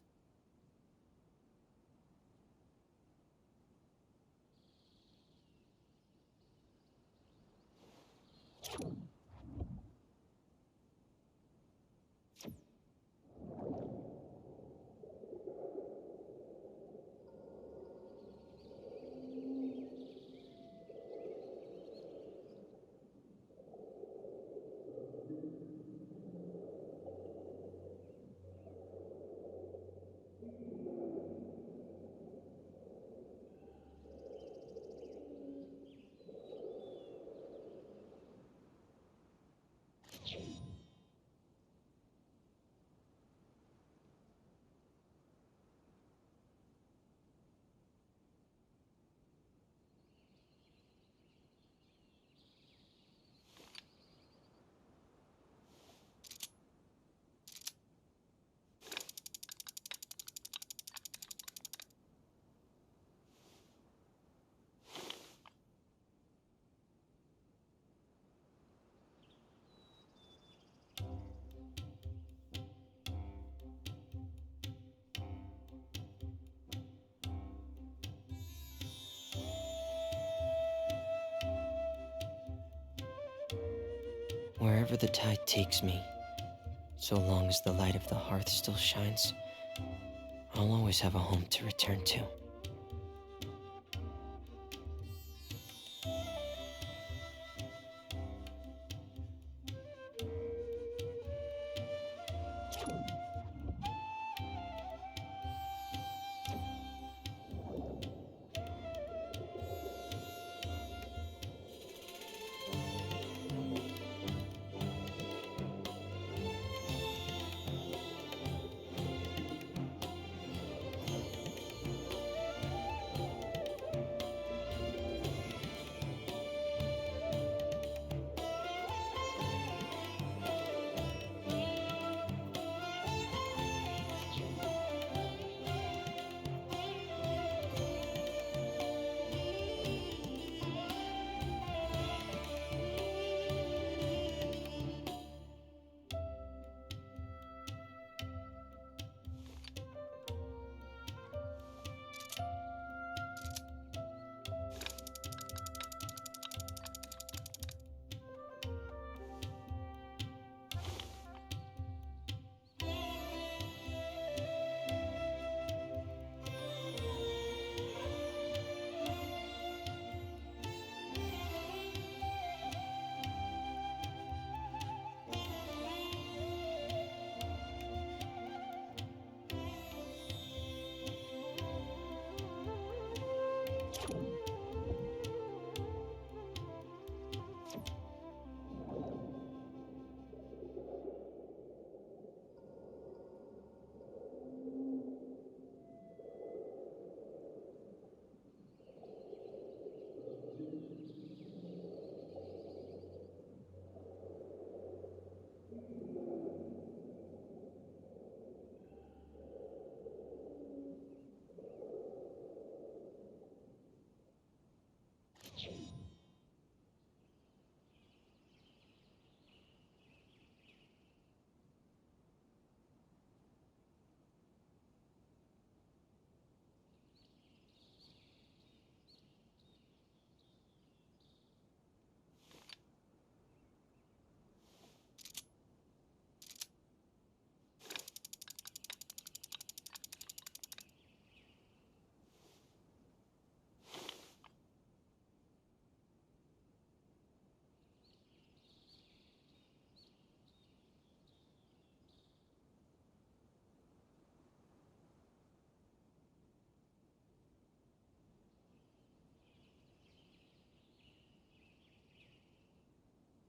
Wherever the tide takes me, so long as the light of the hearth still shines, I'll always have a home to return to.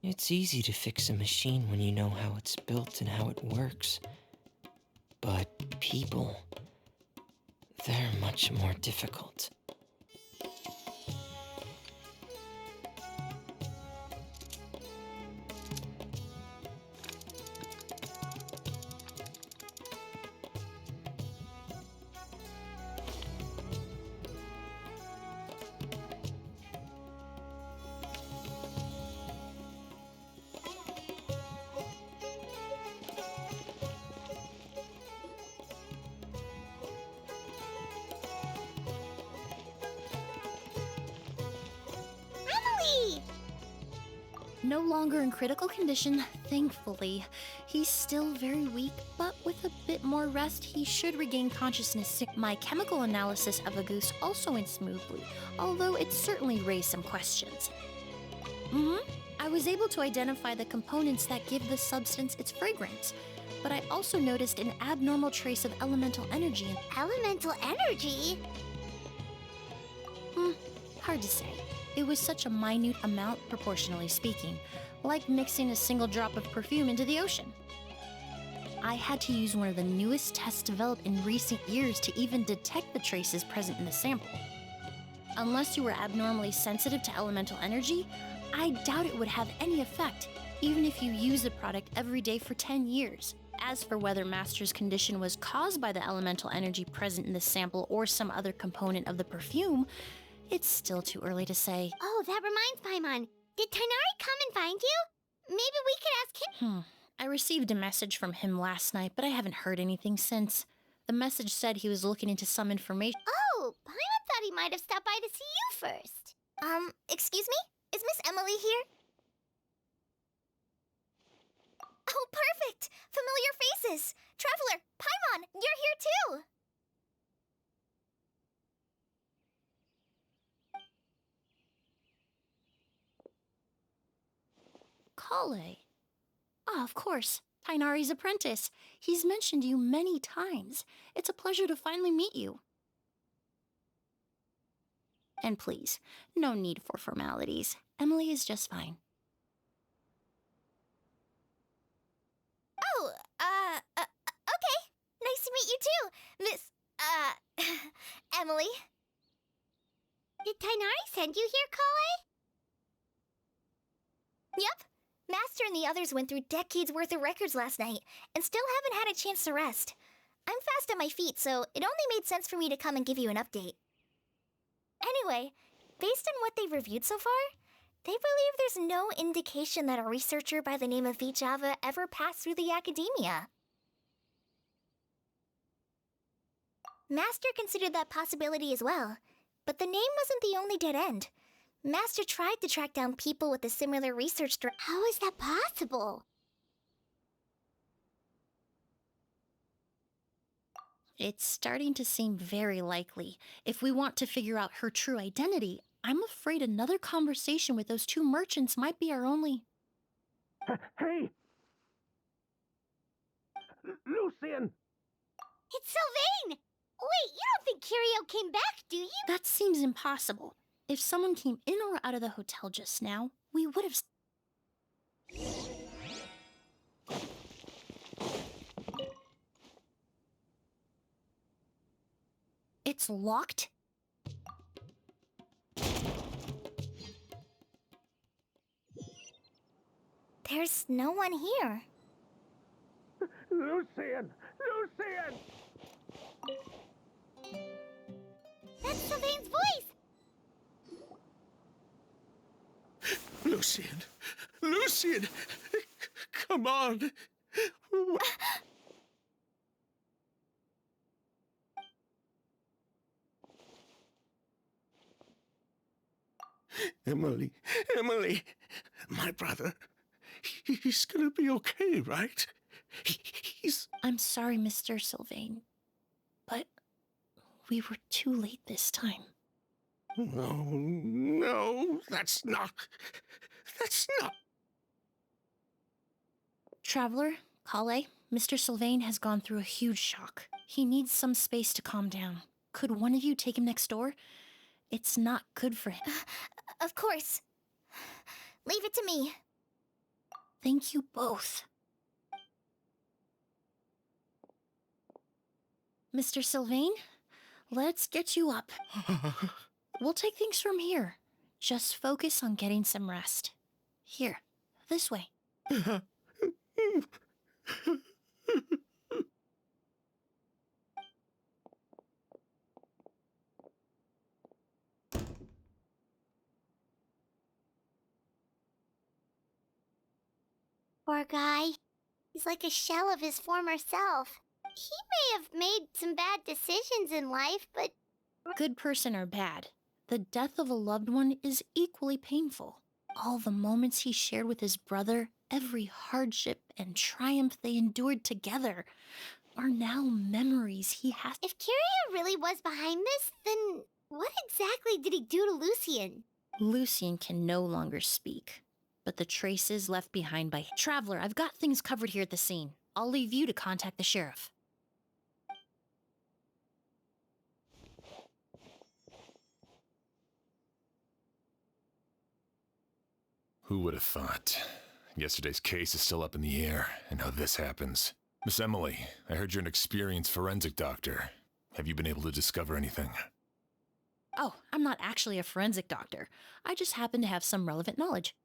It's easy to fix a machine when you know how it's built and how it works. But people, they're much more difficult. No longer in critical condition, thankfully. He's still very weak, but with a bit more rest, he should regain consciousness. My chemical analysis of a goose also went smoothly, although it certainly raised some questions. I was able to identify the components that give the substance its fragrance, but I also noticed an abnormal trace of elemental energy. Elemental energy? Hard to say. It was such a minute amount, proportionally speaking, like mixing a single drop of perfume into the ocean. I had to use one of the newest tests developed in recent years to even detect the traces present in the sample. Unless you were abnormally sensitive to elemental energy, I doubt it would have any effect, even if you use the product every day for 10 years. As for whether Master's condition was caused by the elemental energy present in the sample or some other component of the perfume, it's still too early to say. Oh, that reminds Paimon. Did Tighnari come and find you? Maybe we could ask him. I received a message from him last night, but I haven't heard anything since. The message said he was looking into some information. Oh, Paimon thought he might have stopped by to see you first. Excuse me? Is Miss Emily here? Oh, perfect! Familiar faces! Traveler, Paimon, you're here too! Kale. Ah, of course. Tainari's apprentice. He's mentioned you many times. It's a pleasure to finally meet you. And please, no need for formalities. Emily is just fine. Oh, okay. Nice to meet you too, Miss, Emily. Did Tainari send you here, Kale? Yep. Master and the others went through decades worth of records last night, and still haven't had a chance to rest. I'm fast on my feet, so it only made sense for me to come and give you an update. Anyway, based on what they've reviewed so far, they believe there's no indication that a researcher by the name of Vijava ever passed through the academia. Master considered that possibility as well, but the name wasn't the only dead end. Master tried to track down people with a similar research How is that possible? It's starting to seem very likely. If we want to figure out her true identity, I'm afraid another conversation with those two merchants might be our only... Hey! Lucian! It's Sylvain! Wait, you don't think Curio came back, do you? That seems impossible. If someone came in or out of the hotel just now, we would have... It's locked? There's no one here. Lucian! Lucian! That's Sylvain's voice! Lucian! Lucian! Come on! Emily, Emily, my brother, he's gonna be okay, right? He's... I'm sorry, Mr. Sylvain, but we were too late this time. No, no, that's not... Traveler, Kale, Mr. Sylvain has gone through a huge shock. He needs some space to calm down. Could one of you take him next door? It's not good for him. Of course. Leave it to me. Thank you both. Mr. Sylvain, let's get you up. We'll take things from here. Just focus on getting some rest. Here, this way. Poor guy. He's like a shell of his former self. He may have made some bad decisions in life, but... Good person or bad, the death of a loved one is equally painful. All the moments he shared with his brother, every hardship and triumph they endured together, are now memories he has... If Curio really was behind this, then what exactly did he do to Lucian? Lucian can no longer speak, but the traces left behind by... Traveler, I've got things covered here at the scene. I'll leave you to contact the sheriff. Who would have thought? Yesterday's case is still up in the air, and now this happens. Miss Emily, I heard you're an experienced forensic doctor. Have you been able to discover anything? Oh, I'm not actually a forensic doctor. I just happen to have some relevant knowledge.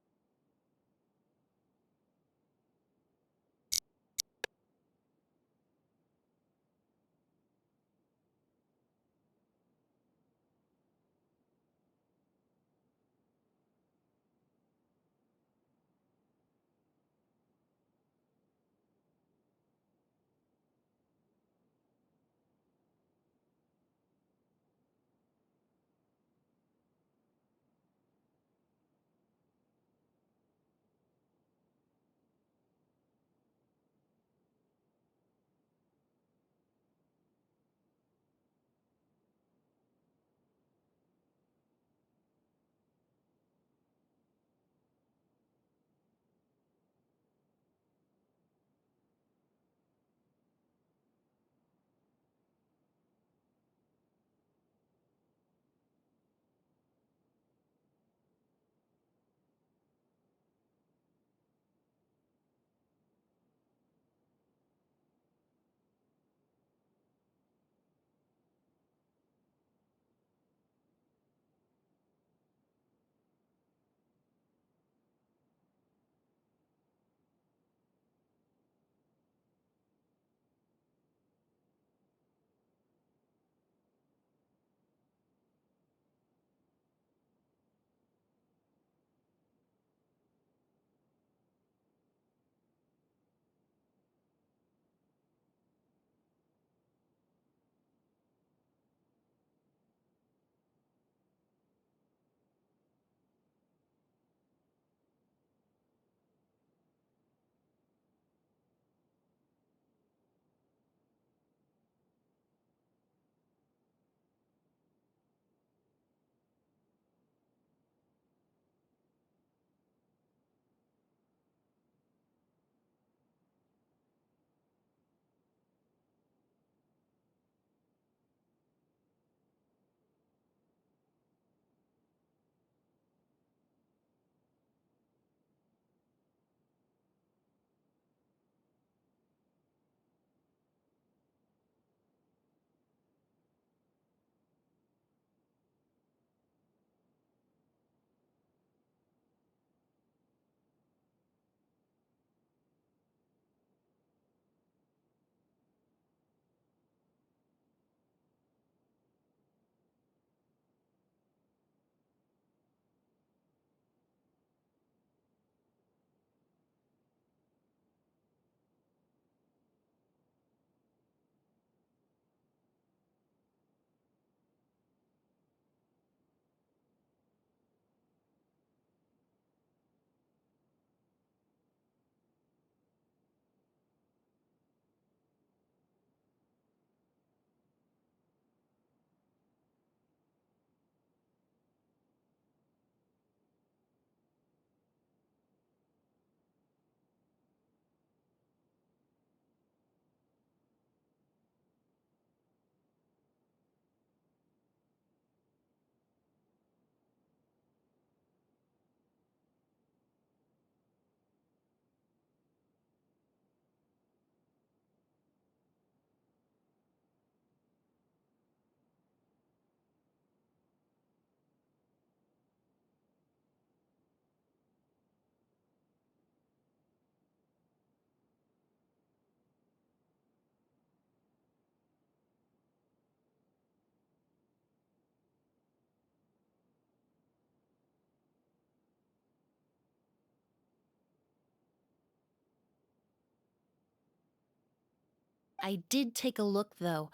I did take a look, though.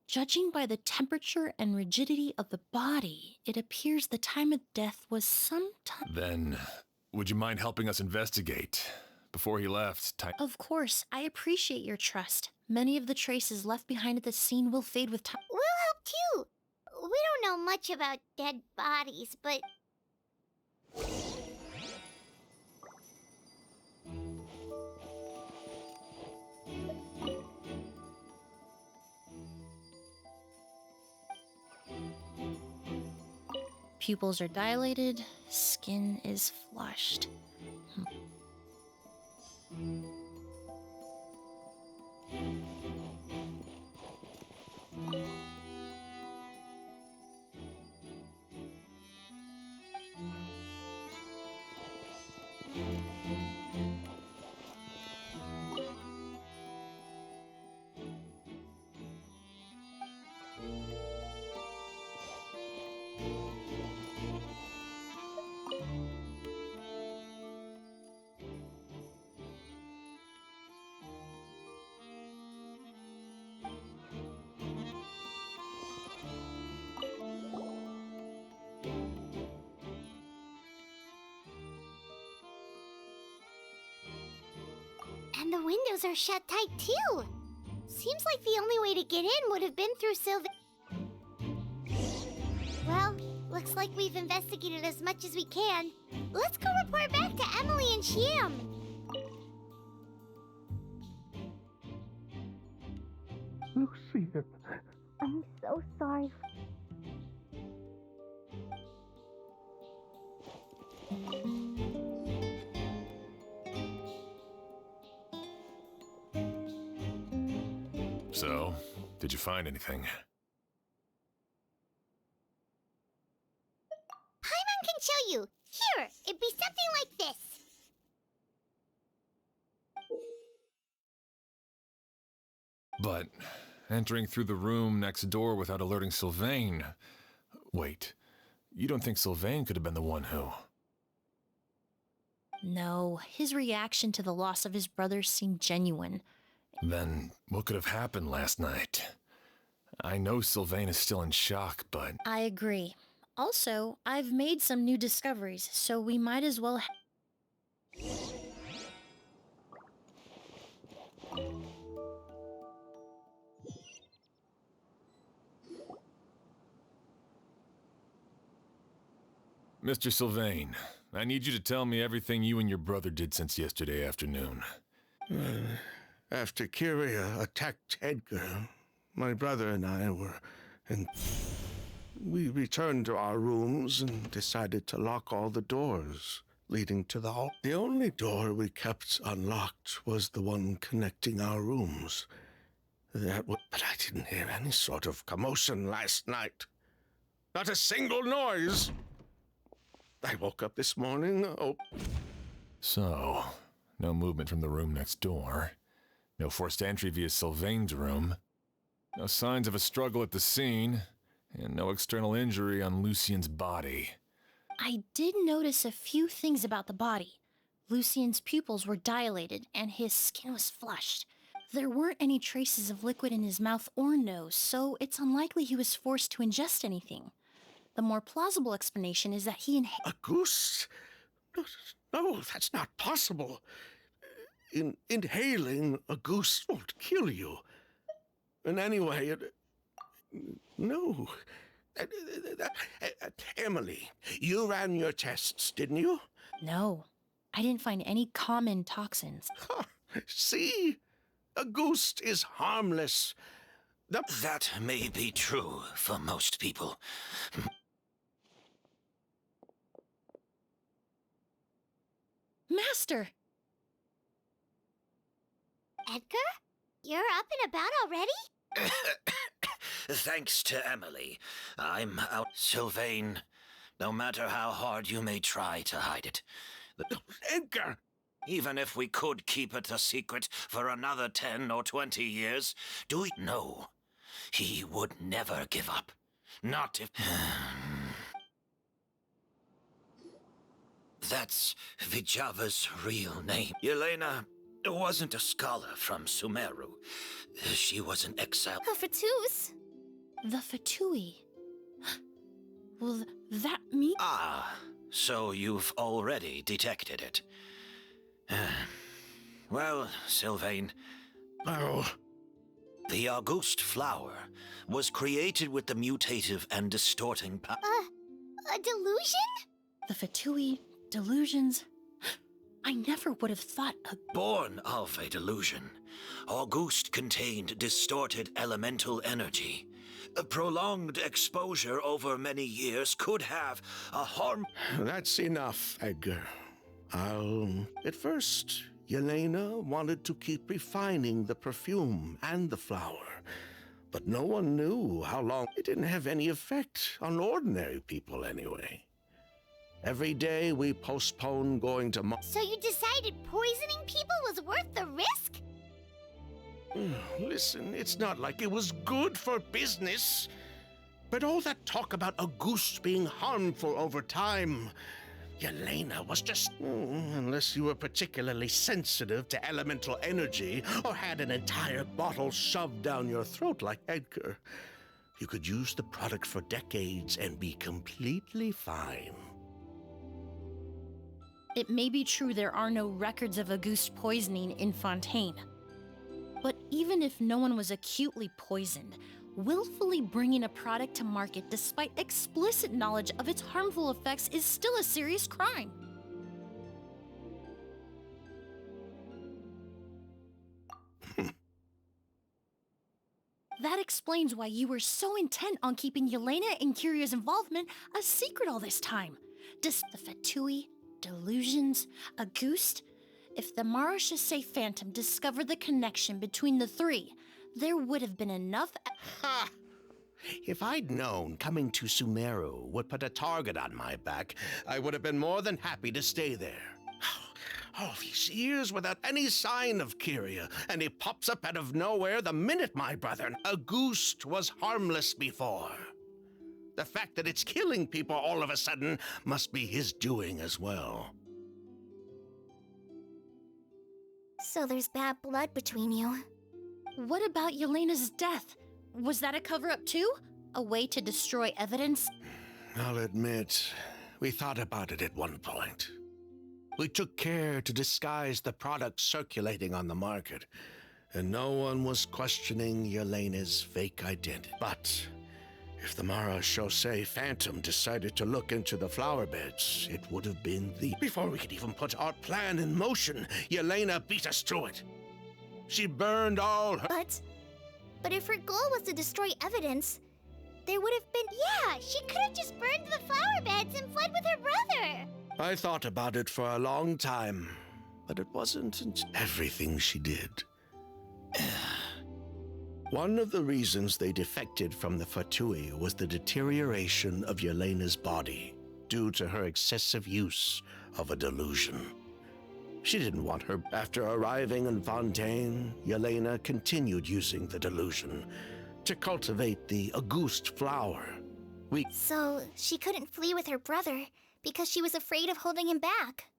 Judging by the temperature and rigidity of the body, it appears the time of death was sometime. Then, would you mind helping us investigate? Before he left, Of course, I appreciate your trust. Many of the traces left behind at the scene will fade with time. We'll help too. We don't know much about dead bodies, but... Pupils are dilated, skin is flushed. And the windows are shut tight too. Seems like the only way to get in would have been through Well, looks like we've investigated as much as we can. Let's go report back to Emily and Shiam. Lucian. I'm so sorry. So, did you find anything? Paimon can show you. Here, it'd be something like this. But entering through the room next door without alerting Sylvain... Wait, you don't think Sylvain could have been the one who... No, his reaction to the loss of his brother seemed genuine. Then what could have happened last night? I know Sylvain is still in shock, but... I agree. Also, I've made some new discoveries, so we might as well... Mr. Sylvain, I need you to tell me everything you and your brother did since yesterday afternoon. After Kyria attacked Edgar, my brother and I were... We returned to our rooms and decided to lock all the doors leading to the hall. The only door we kept unlocked was the one connecting our rooms. But I didn't hear any sort of commotion last night. Not a single noise. I woke up this morning, So, no movement from the room next door. No forced entry via Sylvain's room. No signs of a struggle at the scene. And no external injury on Lucian's body. I did notice a few things about the body. Lucian's pupils were dilated, and his skin was flushed. There weren't any traces of liquid in his mouth or nose, so it's unlikely he was forced to ingest anything. The more plausible explanation is that he A goose? No, that's not possible. Inhaling a goose won't kill you. And anyway, no. Emily, you ran your tests, didn't you? No, I didn't find any common toxins. See? A goose is harmless. That may be true for most people. Master! Edgar? You're up and about already? Thanks to Emily, I'm out. Sylvain, no matter how hard you may try to hide it. Edgar! Even if we could keep it a secret for another 10 or 20 years, do we know he would never give up? Not if... That's Vijava's real name. Yelena wasn't a scholar from Sumeru. She was an exile. A Fatous? The Fatui. Will that mean? Ah, so you've already detected it. Well, Sylvain. Oh, The Auguste flower was created with the mutative and distorting power. A delusion? The Fatui, delusions. I never would have thought a Born of a delusion, Auguste contained distorted elemental energy. A prolonged exposure over many years could have a harm. that's enough, Edgar. At first, Yelena wanted to keep refining the perfume and the flower, but no one knew how long. It didn't have any effect on ordinary people anyway. Every day we postponed going to So you decided poisoning people was worth the risk? Listen, it's not like it was good for business. But all that talk about Auguste being harmful over time, Yelena was just... unless you were particularly sensitive to elemental energy or had an entire bottle shoved down your throat like Edgar, you could use the product for decades and be completely fine. It may be true there are no records of Auguste poisoning in Fontaine. But even if no one was acutely poisoned, willfully bringing a product to market despite explicit knowledge of its harmful effects is still a serious crime. That explains why you were so intent on keeping Yelena and Kyria's involvement a secret all this time. The Fatui, delusions, Auguste. If the Marechaussee Phantom discovered the connection between the three, there would have been enough. Ha! If I'd known coming to Sumeru would put a target on my back, I would have been more than happy to stay there. All these years without any sign of Kyria, and he pops up out of nowhere the minute my brother, Auguste, was harmless before. The fact that it's killing people all of a sudden must be his doing as well. So there's bad blood between you. What about Yelena's death? Was that a cover-up too? A way to destroy evidence? I'll admit, we thought about it at one point. We took care to disguise the products circulating on the market, and no one was questioning Yelena's fake identity. But if the Marechaussee Phantom decided to look into the flower beds, it would have been Before we could even put our plan in motion, Yelena beat us to it. She burned all her... But if her goal was to destroy evidence, there would have been... Yeah, she could have just burned the flower beds and fled with her brother. I thought about it for a long time, but it wasn't everything she did. One of the reasons they defected from the Fatui was the deterioration of Yelena's body due to her excessive use of a delusion. She didn't want her. After arriving in Fontaine, Yelena continued using the delusion to cultivate the Auguste flower. So she couldn't flee with her brother because she was afraid of holding him back.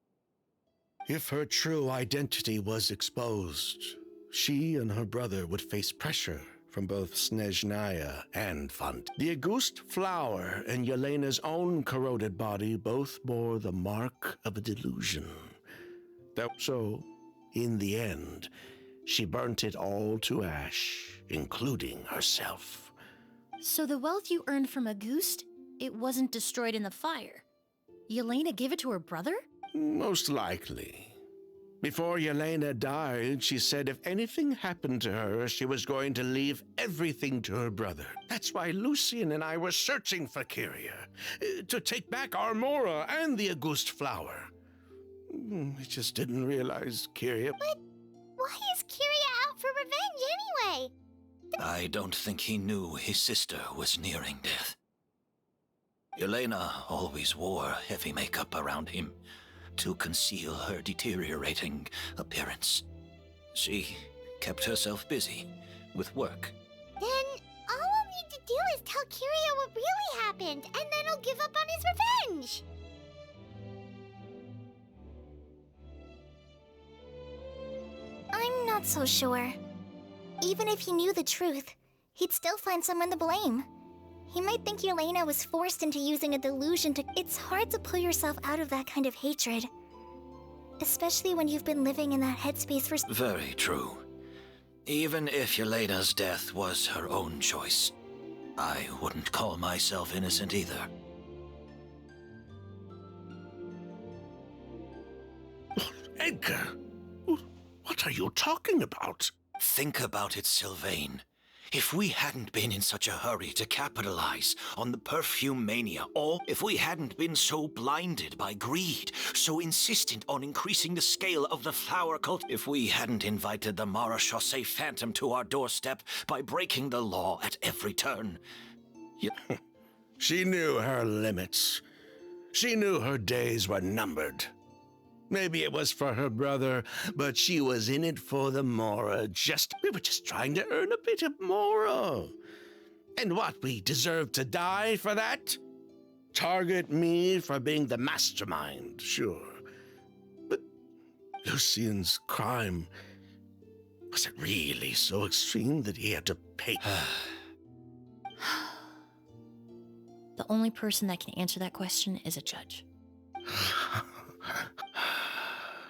If her true identity was exposed, she and her brother would face pressure from both Snezhnaya and Font. The Auguste flower and Yelena's own corroded body both bore the mark of a delusion. So, in the end, she burnt it all to ash, including herself. So the wealth you earned from Auguste, it wasn't destroyed in the fire. Yelena gave it to her brother? Most likely. Before Yelena died, she said if anything happened to her, she was going to leave everything to her brother. That's why Lucien and I were searching for Kyria, to take back Armora and the Auguste flower. I just didn't realize Kyria... But why is Kyria out for revenge anyway? I don't think he knew his sister was nearing death. Yelena always wore heavy makeup around him to conceal her deteriorating appearance. She kept herself busy with work. Then all we'll need to do is tell Kyria what really happened, and then he'll give up on his revenge. I'm not so sure. Even if he knew the truth, he'd still find someone to blame. He might think Yelena was forced into using a delusion to... It's hard to pull yourself out of that kind of hatred. Especially when you've been living in that headspace for... Very true. Even if Yelena's death was her own choice, I wouldn't call myself innocent either. Edgar, what are you talking about? Think about it, Sylvain. If we hadn't been in such a hurry to capitalize on the perfume mania, or if we hadn't been so blinded by greed, so insistent on increasing the scale of the flower cult, if we hadn't invited the Marechaussee Phantom to our doorstep by breaking the law at every turn. She knew her limits. She knew her days were numbered. Maybe it was for her brother, but she was in it for the Mora. We were just trying to earn a bit of Mora. And what, we deserve to die for that? Target me for being the mastermind, sure. But Lucien's crime, was it really so extreme that he had to pay? The only person that can answer that question is a judge.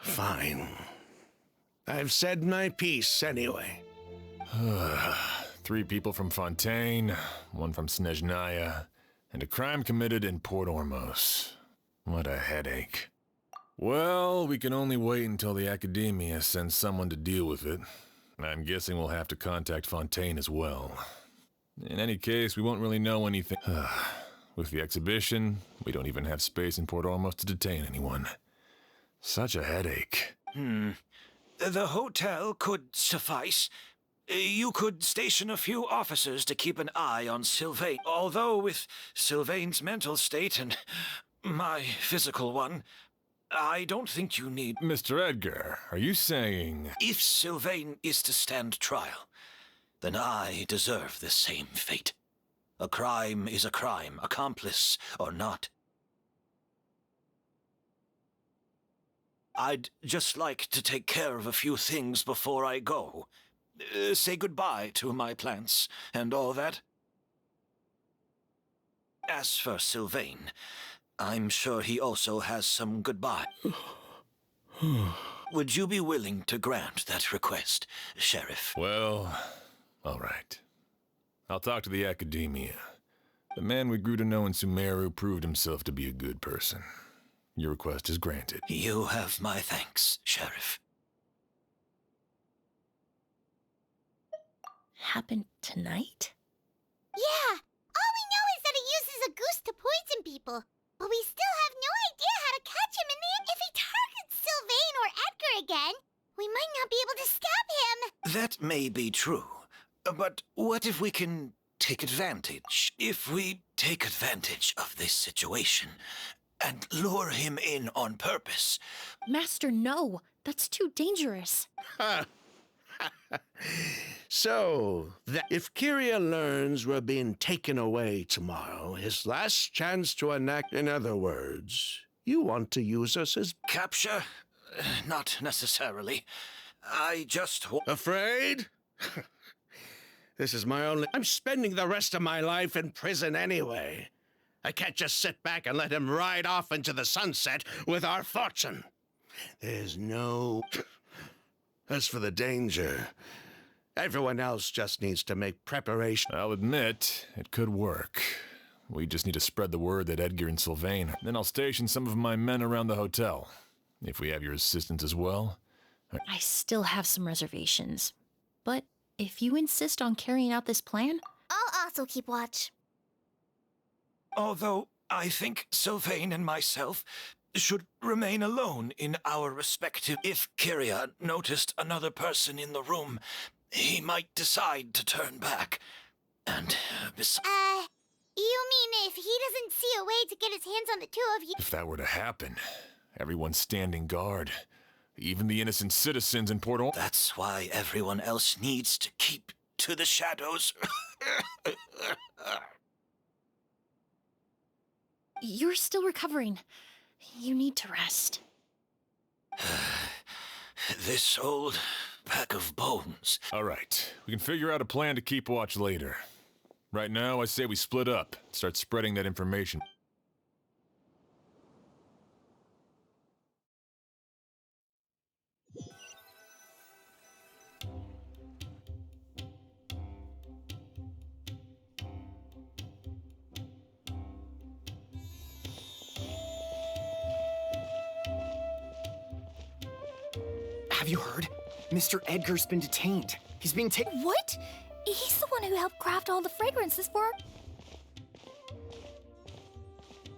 Fine. I've said my piece anyway. 3 people from Fontaine, 1 from Legendaria, and a crime committed in Port Ormos. What a headache. Well, we can only wait until the Academia sends someone to deal with it. I'm guessing we'll have to contact Fontaine as well. In any case, we won't really know anything. With the exhibition, we don't even have space in Port Ormos to detain anyone. Such a headache. The hotel could suffice. You could station a few officers to keep an eye on Sylvain. Although with Sylvain's mental state and my physical one, I don't think you need... Mr. Edgar, are you saying... If Sylvain is to stand trial, then I deserve the same fate. A crime is a crime, accomplice or not. I'd just like to take care of a few things before I go. Say goodbye to my plants and all that. As for Sylvain, I'm sure he also has some goodbye. Would you be willing to grant that request, Sheriff? Well, all right. I'll talk to the Academia. The man we grew to know in Sumeru proved himself to be a good person. Your request is granted. You have my thanks, Sheriff. Happened tonight? Yeah, all we know is that he uses a goose to poison people. But we still have no idea how to catch him, and if he targets Sylvain or Edgar again, we might not be able to stop him. That may be true. But what if we can take advantage? If we take advantage of this situation and lure him in on purpose. Master, no. That's too dangerous. So, if Kyria learns we're being taken away tomorrow, his last chance to enact... In other words, you want to use us as... Capture? Not necessarily. I just... Afraid? This is my only... I'm spending the rest of my life in prison anyway. I can't just sit back and let him ride off into the sunset with our fortune. There's no... As for the danger, everyone else just needs to make preparation. I'll admit, it could work. We just need to spread the word that Edgar and Sylvain. Then I'll station some of my men around the hotel. If we have your assistance as well. I still have some reservations. But if you insist on carrying out this plan... I'll also keep watch. Although I think Sylvain and myself should remain alone in our respective... If Kyria noticed another person in the room, he might decide to turn back. And you mean if he doesn't see a way to get his hands on the two of you? If that were to happen, everyone's standing guard. Even the innocent citizens in Port Ormos. That's why everyone else needs to keep to the shadows. You're still recovering. You need to rest. This old pack of bones. All right, we can figure out a plan to keep watch later. Right now, I say we split up, start spreading that information. Have you heard? Mr. Edgar's been detained. He's being taken. What? He's the one who helped craft all the fragrances for...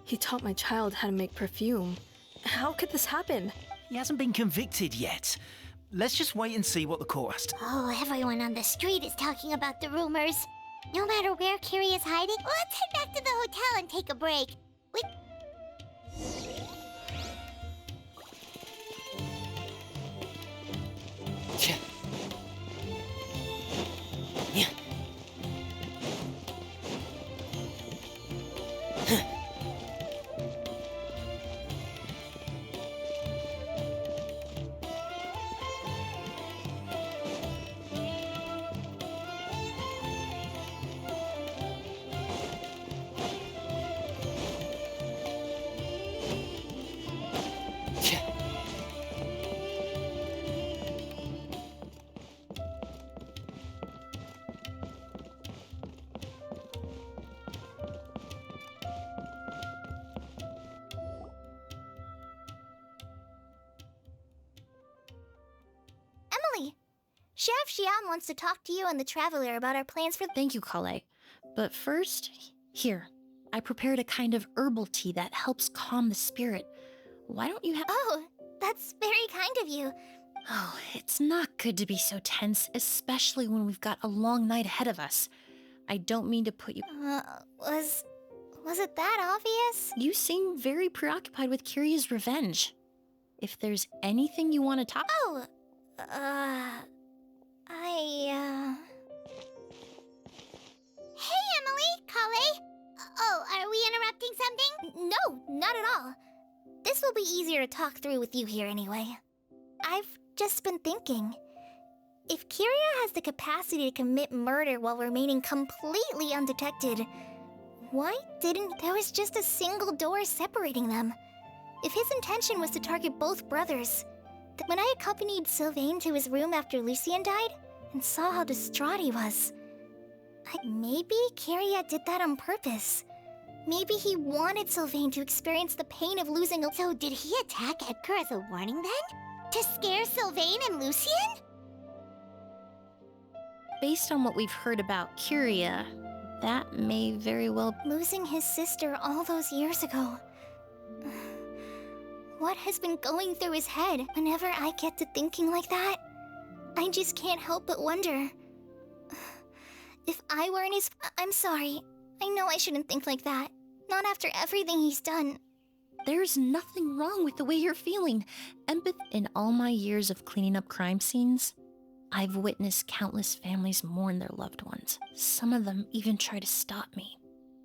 He taught my child how to make perfume. How could this happen? He hasn't been convicted yet. Let's just wait and see what the court has to... Oh, everyone on the street is talking about the rumors. No matter where Kiri is hiding, let's head back to the hotel and take a break. Yeah. Emily, Sheriff Xian wants to talk to you and the Traveler about our plans for... Thank you, Kale. But first, here, I prepared a kind of herbal tea that helps calm the spirit. Why don't you have... Oh, that's very kind of you. Oh, it's not good to be so tense, especially when we've got a long night ahead of us. I don't mean to put you... Was it that obvious? You seem very preoccupied with Kiria's revenge. If there's anything you want to talk... Oh, Hey, Emily, Kale. Oh, are we interrupting something? No, not at all. This will be easier to talk through with you here anyway. I've just been thinking. If Kiria has the capacity to commit murder while remaining completely undetected, why didn't... There was just a single door separating them. If his intention was to target both brothers... When I accompanied Sylvain to his room after Lucien died, and saw how distraught he was... Maybe Kiria did that on purpose. Maybe he wanted Sylvain to experience the pain of losing a... So did he attack Edgar as a warning then? To scare Sylvain and Lucien? Based on what we've heard about Kiria, that may very well... Losing his sister all those years ago. What has been going through his head whenever I get to thinking like that? I just can't help but wonder. If I were in his... I'm sorry. I know I shouldn't think like that. Not after everything he's done. There's nothing wrong with the way you're feeling. Empathy. In all my years of cleaning up crime scenes, I've witnessed countless families mourn their loved ones. Some of them even try to stop me,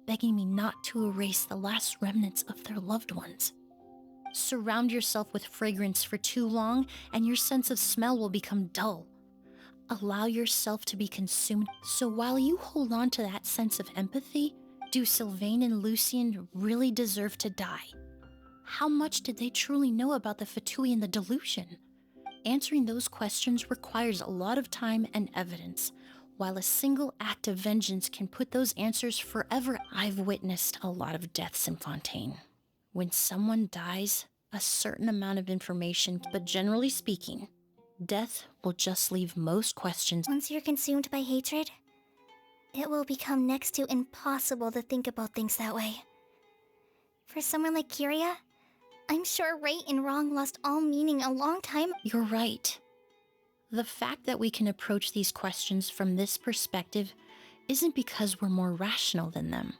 begging me not to erase the last remnants of their loved ones. Surround yourself with fragrance for too long, and your sense of smell will become dull. Allow yourself to be consumed. So while you hold on to that sense of empathy, do Sylvain and Lucien really deserve to die? How much did they truly know about the Fatui and the delusion? Answering those questions requires a lot of time and evidence, while a single act of vengeance can put those answers forever. I've witnessed a lot of deaths in Fontaine. When someone dies, a certain amount of information, but generally speaking, death will just leave most questions. Once you're consumed by hatred, it will become next to impossible to think about things that way. For someone like Kiria, I'm sure right and wrong lost all meaning a long time. You're right. The fact that we can approach these questions from this perspective isn't because we're more rational than them.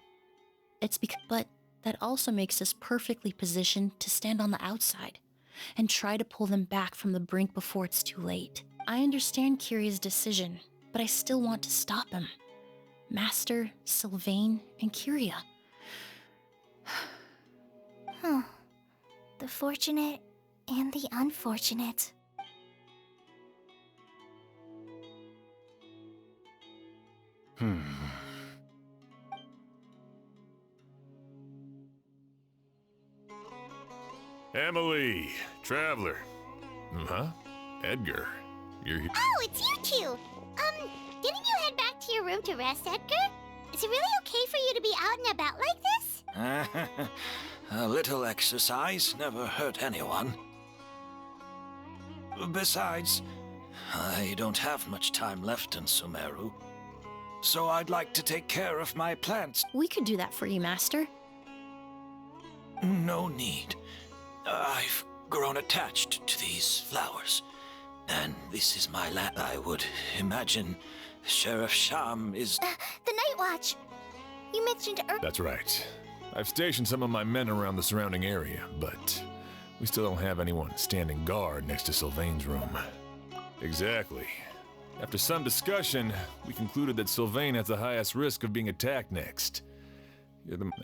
It's because... But that also makes us perfectly positioned to stand on the outside and try to pull them back from the brink before it's too late. I understand Kiria's decision, but I still want to stop him. Master, Sylvain, and Kiria. The fortunate and the unfortunate. Emily, Traveler. Huh? Edgar, you're here. Oh, it's you two! Didn't you head back to your room to rest, Edgar? Is it really okay for you to be out and about like this? A little exercise never hurt anyone. Besides, I don't have much time left in Sumeru, so I'd like to take care of my plants. We could do that for you, Master. No need. I've grown attached to these flowers, and this is my land. I would imagine Sheriff Sham is... The Night Watch! You mentioned That's right. I've stationed some of my men around the surrounding area, but we still don't have anyone standing guard next to Sylvain's room. Exactly. After some discussion, we concluded that Sylvain has the highest risk of being attacked next.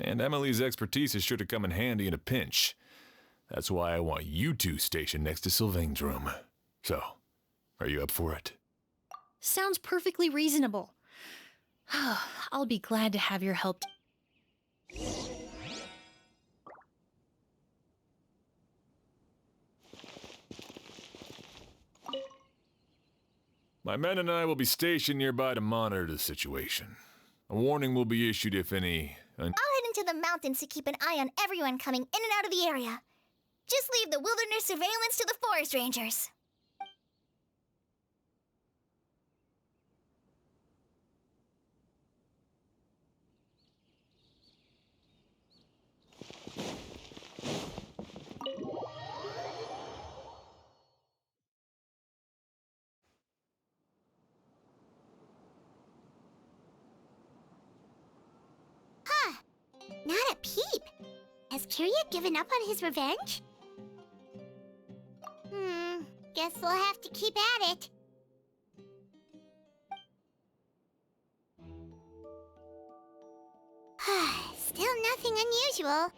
And Emily's expertise is sure to come in handy in a pinch. That's why I want you two stationed next to Sylvain's room. So, are you up for it? Sounds perfectly reasonable. I'll be glad to have your help. My men and I will be stationed nearby to monitor the situation. A warning will be issued if any... I'll head into the mountains to keep an eye on everyone coming in and out of the area. Just leave the wilderness surveillance to the forest rangers. Huh. Not a peep. Has Kirya given up on his revenge? Guess we'll have to keep at it. Still nothing unusual.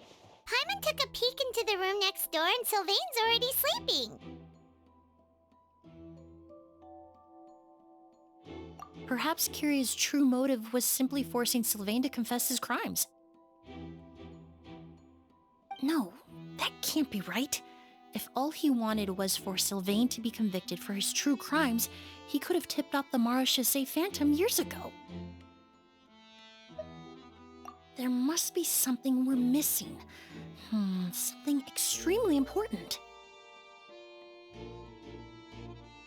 Paimon took a peek into the room next door and Sylvain's already sleeping. Perhaps Kirya's true motive was simply forcing Sylvain to confess his crimes. No, that can't be right. If all he wanted was for Sylvain to be convicted for his true crimes, he could have tipped off the Marechaussee Phantom years ago. There must be something we're missing. Something extremely important.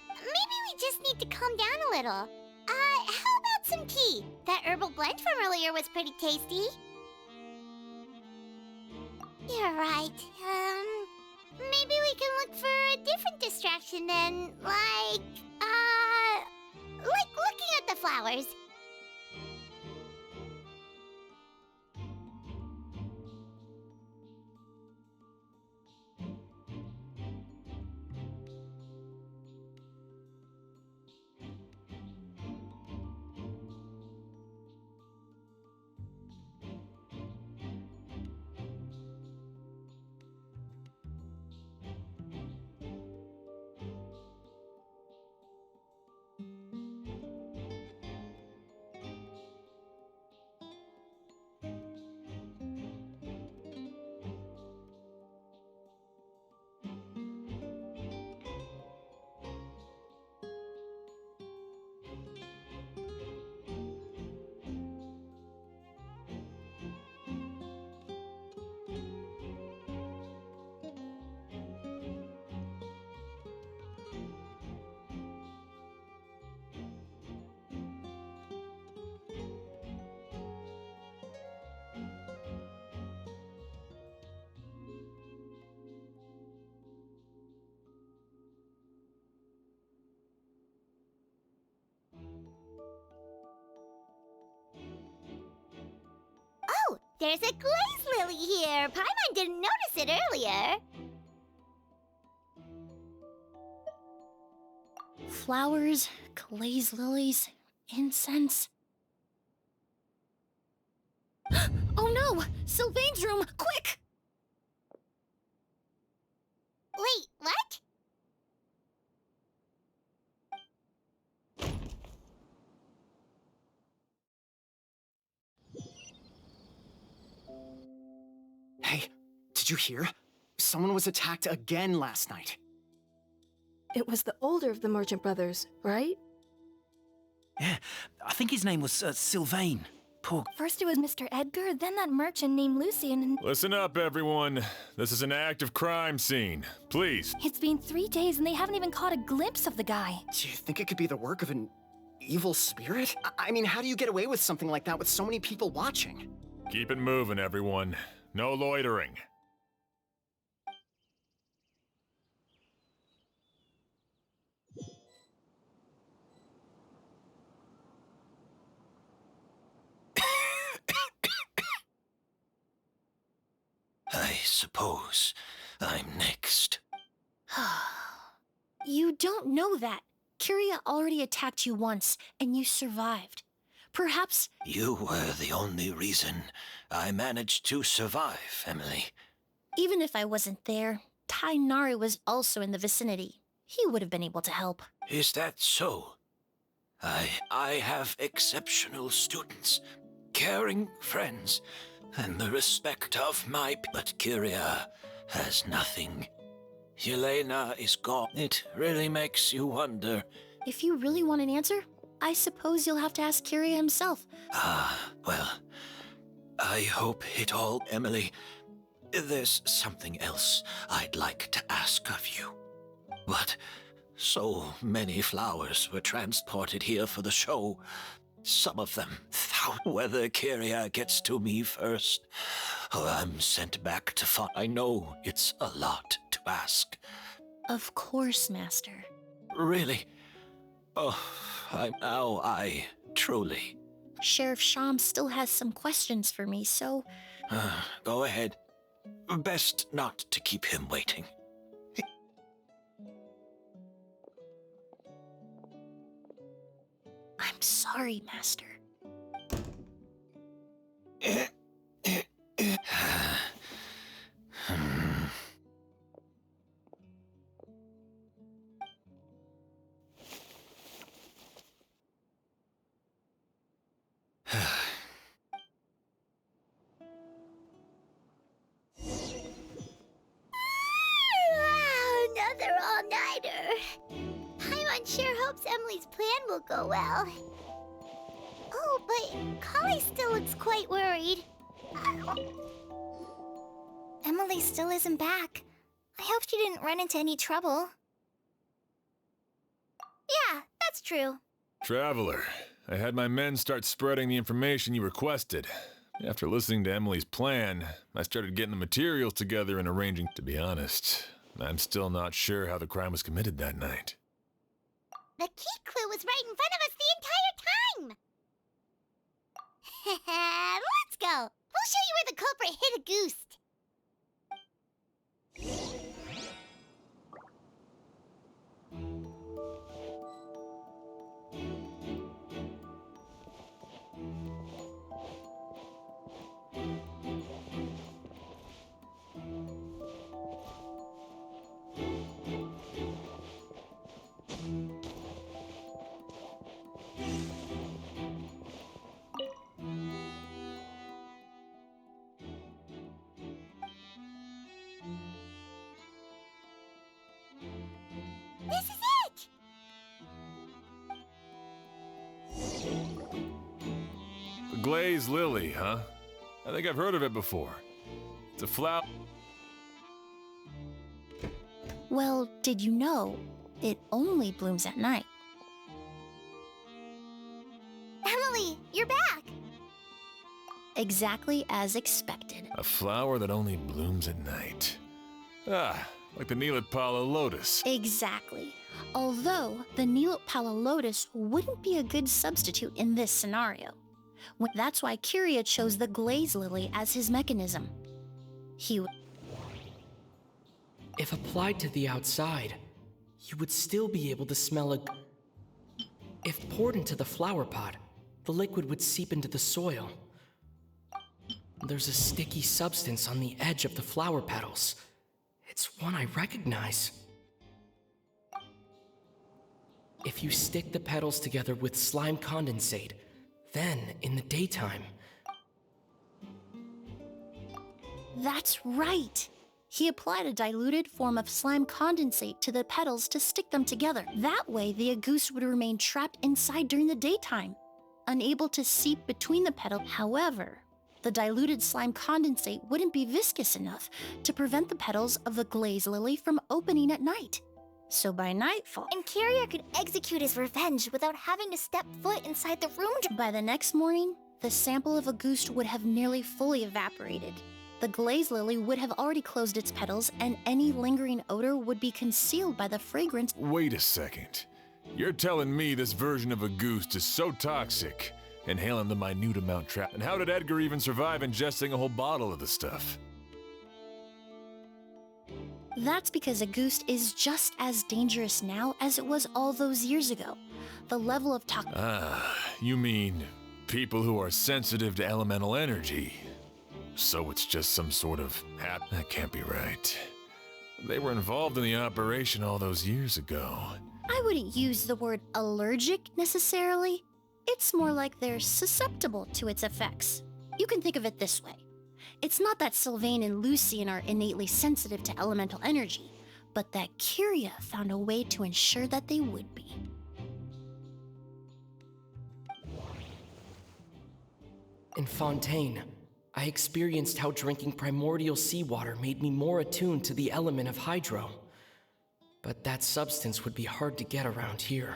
Maybe we just need to calm down a little. How about some tea? That herbal blend from earlier was pretty tasty. You're right. Maybe we can look for a different distraction then, like looking at the flowers. Oh, there's a glaze lily here. Paimon didn't notice it earlier. Flowers, glaze lilies, incense. Oh no! Sylvain's room! Quick! Wait, what? Did you hear? Someone was attacked again last night. It was the older of the merchant brothers, right? Yeah, I think his name was Sylvain. Poor. First it was Mr. Edgar, then that merchant named Lucian, and Listen up, everyone. This is an active crime scene. Please. it's been 3 days and they haven't even caught a glimpse of the guy. Do you think it could be the work of an evil spirit? I mean, how do you get away with something like that with so many people watching? Keep it moving, everyone. No loitering. I suppose I'm next. You don't know that. Kyria already attacked you once, and you survived. Perhaps... You were the only reason I managed to survive, Emily. even if I wasn't there, Tainari was also in the vicinity. He would have been able to help. Is that so? I have exceptional students, caring friends, and the respect of my... But Kyria has nothing. Yelena is gone. It really makes you wonder. If you really want an answer, I suppose you'll have to ask Kyria himself. Well, I hope it all... Emily, there's something else I'd like to ask of you. What? So many flowers were transported here for the show. Some of them, whether Kyria gets to me first, or I'm sent back to fight. I know it's a lot to ask. Of course, Master. Really? Oh, I truly... Sheriff Sham still has some questions for me, so... Go ahead. Best not to keep him waiting. I'm sorry, Master. Another all-nighter. Paimon sure hopes Emily's plan will go well. Oh, but Kali still looks quite worried. Emily still isn't back. I hope she didn't run into any trouble. Yeah, that's true. Traveler, I had my men start spreading the information you requested. After listening to Emily's plan, I started getting the materials together and arranging. To be honest, I'm still not sure how the crime was committed that night. The key clue was right in front of us the entire time! Let's go! We'll show you where the culprit hid a goose. This is it! The glazed lily, huh? I think I've heard of it before. It's a flower. Well, did you know it only blooms at night? Emily, you're back! Exactly as expected. A flower that only blooms at night. Like the Neelitpala lotus. Exactly. Although the Neelitpala lotus wouldn't be a good substitute in this scenario. That's why Kyria chose the glaze lily as his mechanism. If applied to the outside, you would still be able to smell a... If poured into the flower pot, the liquid would seep into the soil. There's a sticky substance on the edge of the flower petals. It's one I recognize. If you stick the petals together with slime condensate, then, in the daytime... That's right! He applied a diluted form of slime condensate to the petals to stick them together. That way, the Auguste would remain trapped inside during the daytime, unable to seep between the petals. However, the diluted slime condensate wouldn't be viscous enough to prevent the petals of the glaze lily from opening at night. So by nightfall... And Kyria could execute his revenge without having to step foot inside the room. By the next morning, the sample of Auguste would have nearly fully evaporated. The glaze lily would have already closed its petals, and any lingering odor would be concealed by the fragrance. Wait a second. You're telling me this version of Auguste is so toxic, inhaling the minute amount trapped. And how did Edgar even survive ingesting a whole bottle of the stuff? That's because Auguste is just as dangerous now as it was all those years ago. The level of toxicity. Ah, you mean people who are sensitive to elemental energy. So it's just some sort of That can't be right. They were involved in the operation all those years ago. I wouldn't use the word allergic necessarily. It's more like they're susceptible to its effects. You can think of it this way. It's not that Sylvain and Lucien are innately sensitive to elemental energy, but that Kyria found a way to ensure that they would be. In Fontaine, I experienced how drinking primordial seawater made me more attuned to the element of hydro. But that substance would be hard to get around here.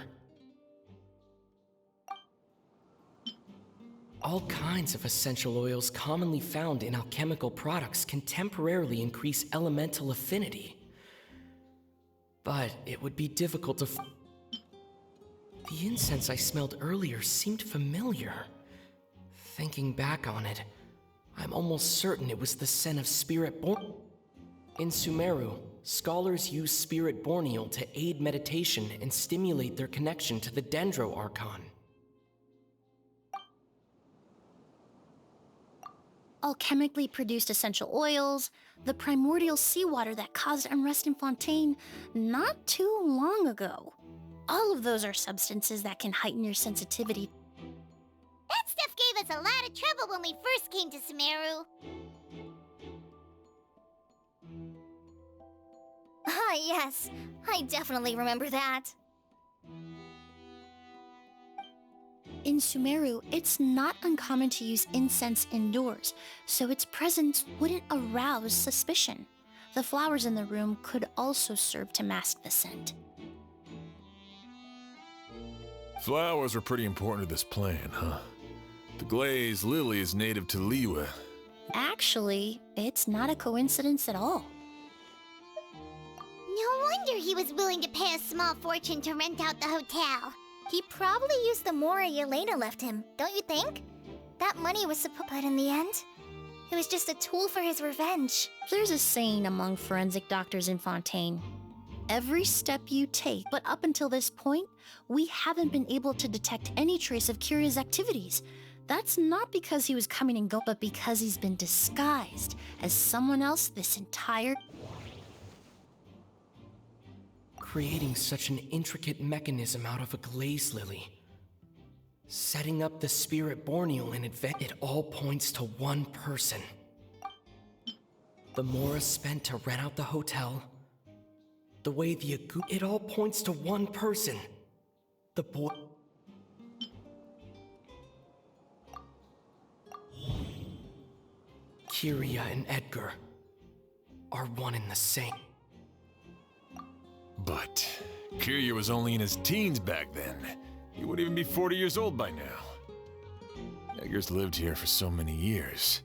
All kinds of essential oils commonly found in alchemical products can temporarily increase elemental affinity. But it would be difficult to The incense I smelled earlier seemed familiar. Thinking back on it, I'm almost certain it was the scent of spirit born. In Sumeru, scholars use spirit borneal to aid meditation and stimulate their connection to the Dendro Archon. Alchemically produced essential oils, the primordial seawater that caused unrest in Fontaine not too long ago. All of those are substances that can heighten your sensitivity. That stuff gave us a lot of trouble when we first came to Sumeru. Ah, yes. I definitely remember that. In Sumeru, it's not uncommon to use incense indoors, so its presence wouldn't arouse suspicion. The flowers in the room could also serve to mask the scent. Flowers were pretty important to this plan, huh? The glaze lily is native to Liyue. Actually, it's not a coincidence at all. No wonder he was willing to pay a small fortune to rent out the hotel. He probably used the Mora Yelena left him, don't you think? That money was but in the end, it was just a tool for his revenge. There's a saying among forensic doctors in Fontaine. Every step you take, but up until this point, we haven't been able to detect any trace of Kyria's activities. That's not because he was coming and going, but because he's been disguised as someone else this entire... Creating such an intricate mechanism out of a glaze lily. Setting up the spirit borneal in advance, it all points to one person. The Mora spent to rent out the hotel. The way the it all points to one person. The boy... Kyria and Edgar are one and the same. But Kyria was only in his teens back then. He wouldn't even be 40 years old by now. Edgar's lived here for so many years.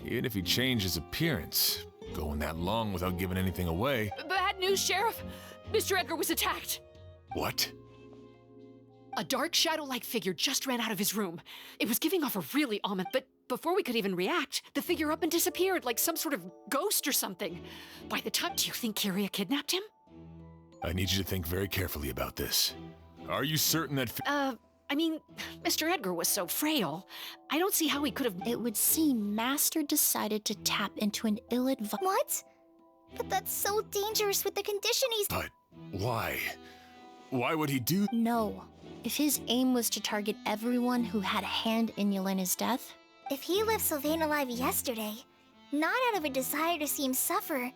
Even if he changed his appearance, going that long without giving anything away... Bad news, Sheriff! Mr. Edgar was attacked! What? A dark shadow-like figure just ran out of his room. It was giving off a really but before we could even react, the figure up and disappeared like some sort of ghost or something. By the time, do you think Kyria kidnapped him? I need you to think very carefully about this. Are you certain that... I mean, Mr. Edgar was so frail. I don't see how he could have... It would seem Master decided to tap into an ill-advised... What? But that's so dangerous with the condition he's... But why? Why would he do... No. If his aim was to target everyone who had a hand in Yelena's death... If he left Sylvain alive yesterday, not out of a desire to see him suffer,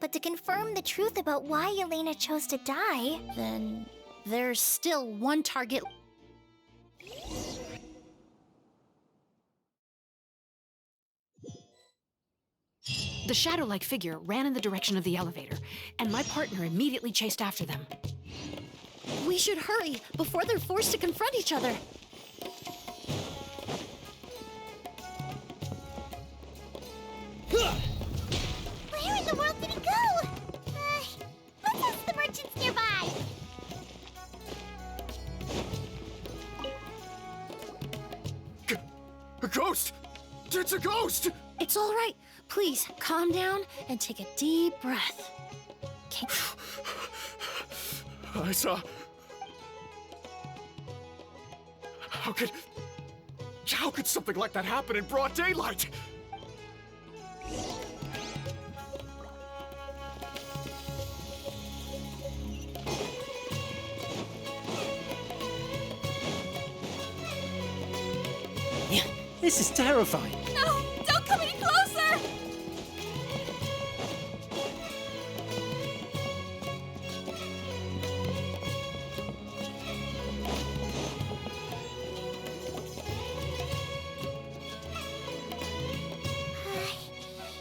But to confirm the truth about why Elena chose to die... Then there's still one target. The shadow-like figure ran in the direction of the elevator, and my partner immediately chased after them. We should hurry before they're forced to confront each other. Where in the world did he go? Let's ask the merchants nearby. A ghost! It's a ghost! It's all right. Please, calm down and take a deep breath. I saw... How could something like that happen in broad daylight? Yeah, this is terrifying. No! Don't come any closer!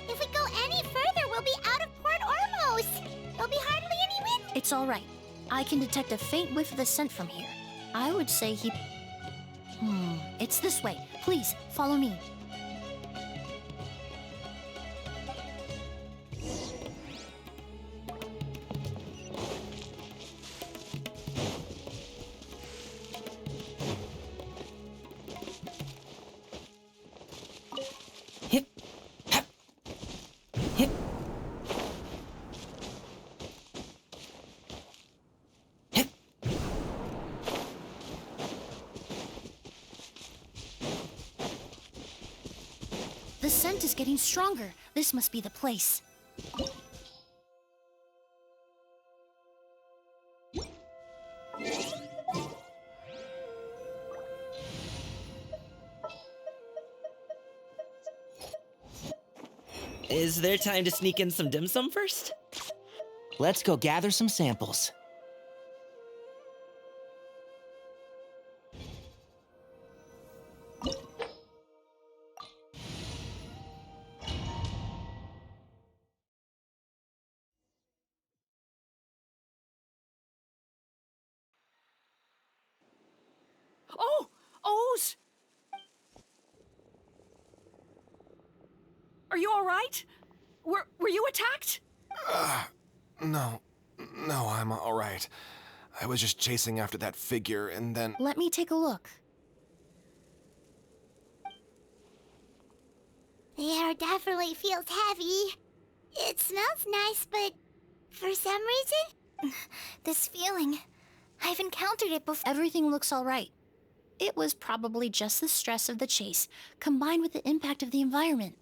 If we go any further, we'll be out of Port Ormos. There'll be hardly any wind. It's all right. I can detect a faint whiff of the scent from here. I would say he... It's this way. Please, follow me. Hip, hap, hip. Hip. The scent is getting stronger. This must be the place. Is there time to sneak in some dim sum first? Let's go gather some samples. Oh! Oz! Are you all right? Were you attacked? No, I'm all right. I was just chasing after that figure, and then... Let me take a look. The air definitely feels heavy. It smells nice, but for some reason, this feeling, I've encountered it before. Everything looks all right. It was probably just the stress of the chase, combined with the impact of the environment.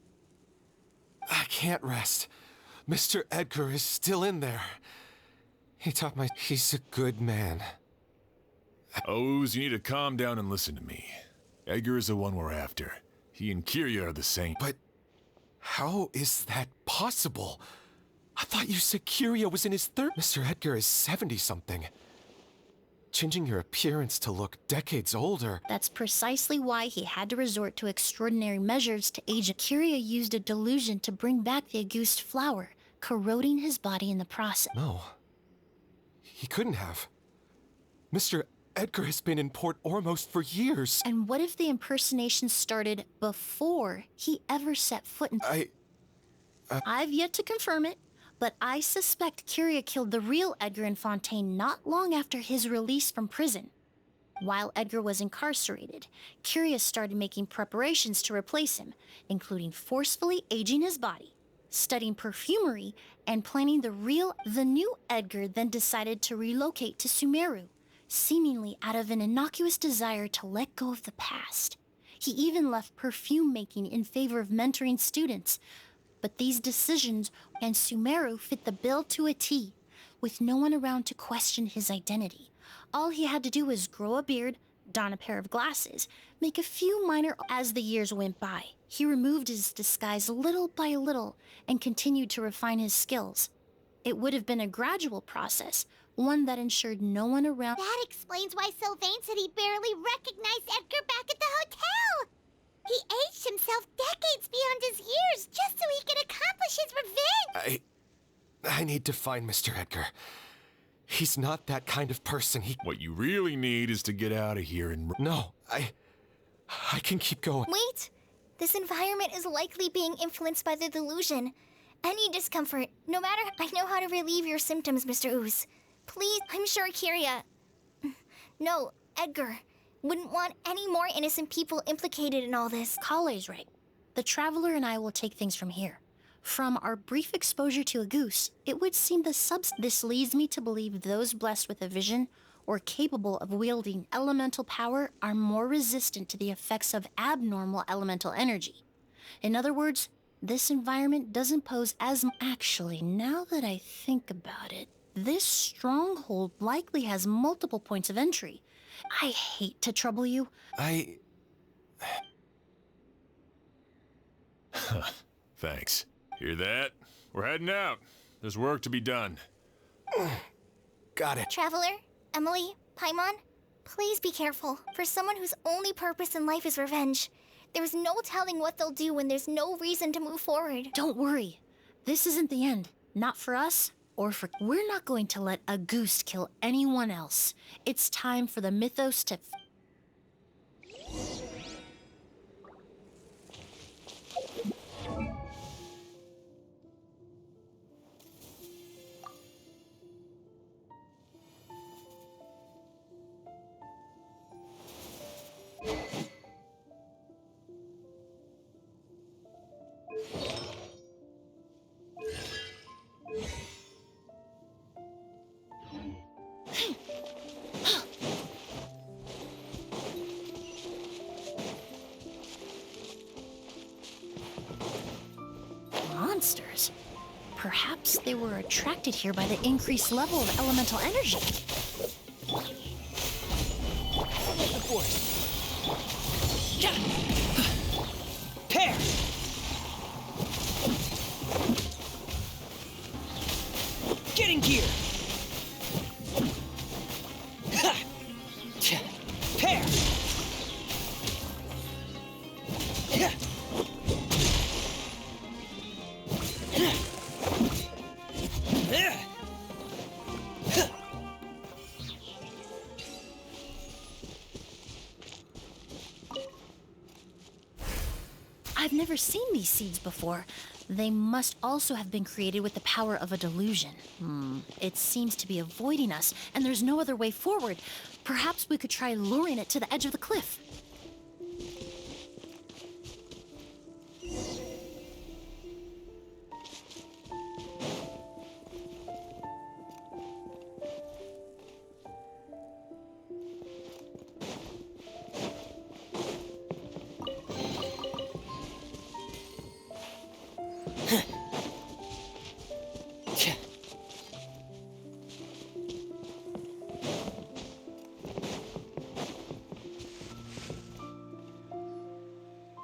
I can't rest. Mr. Edgar is still in there. He taught my... He's a good man. Oz, you need to calm down and listen to me. Edgar is the one we're after. He and Kyria are the same. But how is that possible? I thought you said Kyria was in his third... Mr. Edgar is 70-something. Changing your appearance to look decades older. That's precisely why he had to resort to extraordinary measures to age. Kyria used a delusion to bring back the Auguste flower, corroding his body in the process. No. He couldn't have. Mr. Edgar has been in Port Ormos for years. And what if the impersonation started before he ever set foot in... I've yet to confirm it, but I suspect Kyria killed the real Edgar in Fontaine not long after his release from prison. While Edgar was incarcerated, Kyria started making preparations to replace him, including forcefully aging his body, studying perfumery, and planning the new Edgar then decided to relocate to Sumeru, seemingly out of an innocuous desire to let go of the past. He even left perfume making in favor of mentoring students. But these decisions and Sumeru fit the bill to a T, with no one around to question his identity. All he had to do was grow a beard, don a pair of glasses, make a few minor... As the years went by, he removed his disguise little by little and continued to refine his skills. It would have been a gradual process, one that ensured no one around. That explains why Sylvain said he barely recognized Edgar back at the hotel. He aged himself decades beyond his years just so he could accomplish his revenge. I need to find Mr. Edgar. He's not that kind of person. What you really need is to get out of here and... No, I can keep going. Wait! This environment is likely being influenced by the delusion. Any discomfort, no matter... I know how to relieve your symptoms, Mr. Ooze. Please, I'm sure Kyria... No, Edgar wouldn't want any more innocent people implicated in all this. Kale's right. The Traveler and I will take things from here. From our brief exposure to a goose, it would seem this leads me to believe those blessed with a vision or capable of wielding elemental power are more resistant to the effects of abnormal elemental energy. In other words, this environment doesn't pose as... Actually, now that I think about it, this stronghold likely has multiple points of entry. I hate to trouble you. Thanks. Hear that? We're heading out. There's work to be done. Got it. Traveler, Emily, Paimon, please be careful. For someone whose only purpose in life is revenge, there's no telling what they'll do when there's no reason to move forward. Don't worry. This isn't the end. Not for us, or for... We're not going to let a goose kill anyone else. It's time for the mythos to... Monsters. Perhaps they were attracted here by the increased level of elemental energy. The force. Pair. Getting gear. Pair. I've never seen these seeds before. They must also have been created with the power of a delusion. It seems to be avoiding us, and there's no other way forward. Perhaps we could try luring it to the edge of the cliff.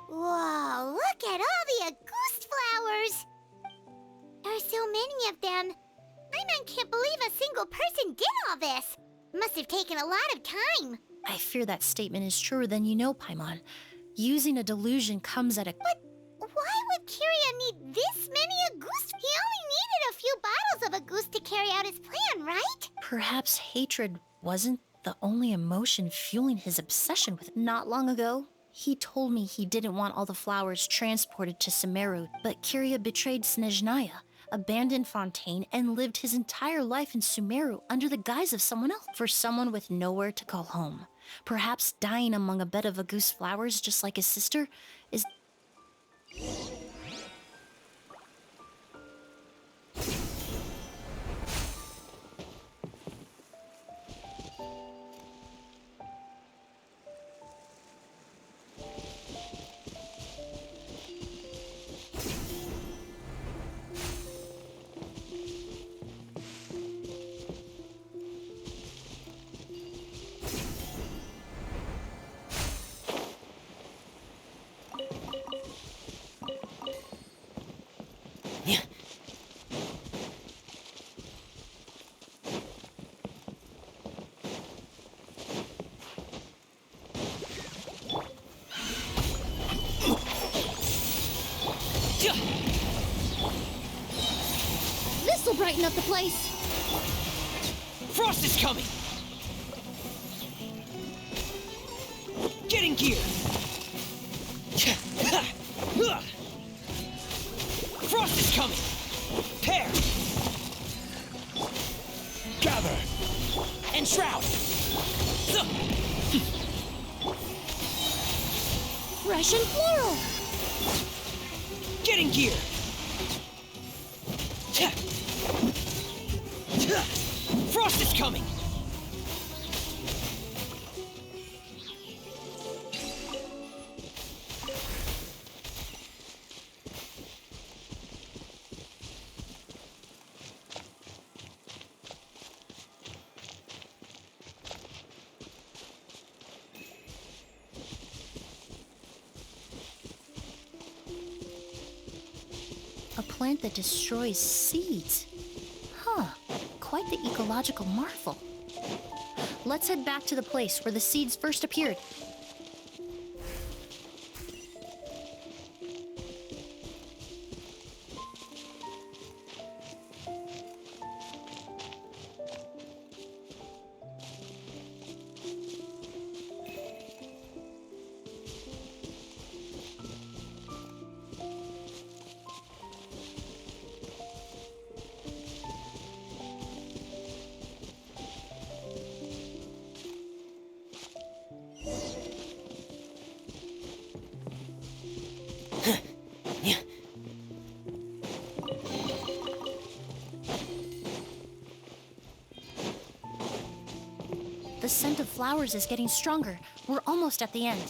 Whoa, look at all the Auguste flowers! There are so many of them. I can't believe a single person did all this. Must have taken a lot of time. I fear that statement is truer than you know, Paimon. Using a delusion comes at a... But why would Kyria need this many Auguste? He only needed a few bottles of Auguste to carry out his plan, right? Perhaps hatred wasn't the only emotion fueling his obsession with it. Not long ago, he told me he didn't want all the flowers transported to Sumeru, but Kyria betrayed Snezhnaya, abandoned Fontaine, and lived his entire life in Sumeru under the guise of someone else. For someone with nowhere to call home, perhaps dying among a bed of Auguste flowers just like his sister is... brighten up the place. Frost is coming! Get in gear! Frost is coming! Pair! Gather! And shroud! Fresh and floral. Get in gear! Frost is coming! A plant that destroys seeds. Huh, quite the ecological marvel. Let's head back to the place where the seeds first appeared. The scent of flowers is getting stronger. We're almost at the end.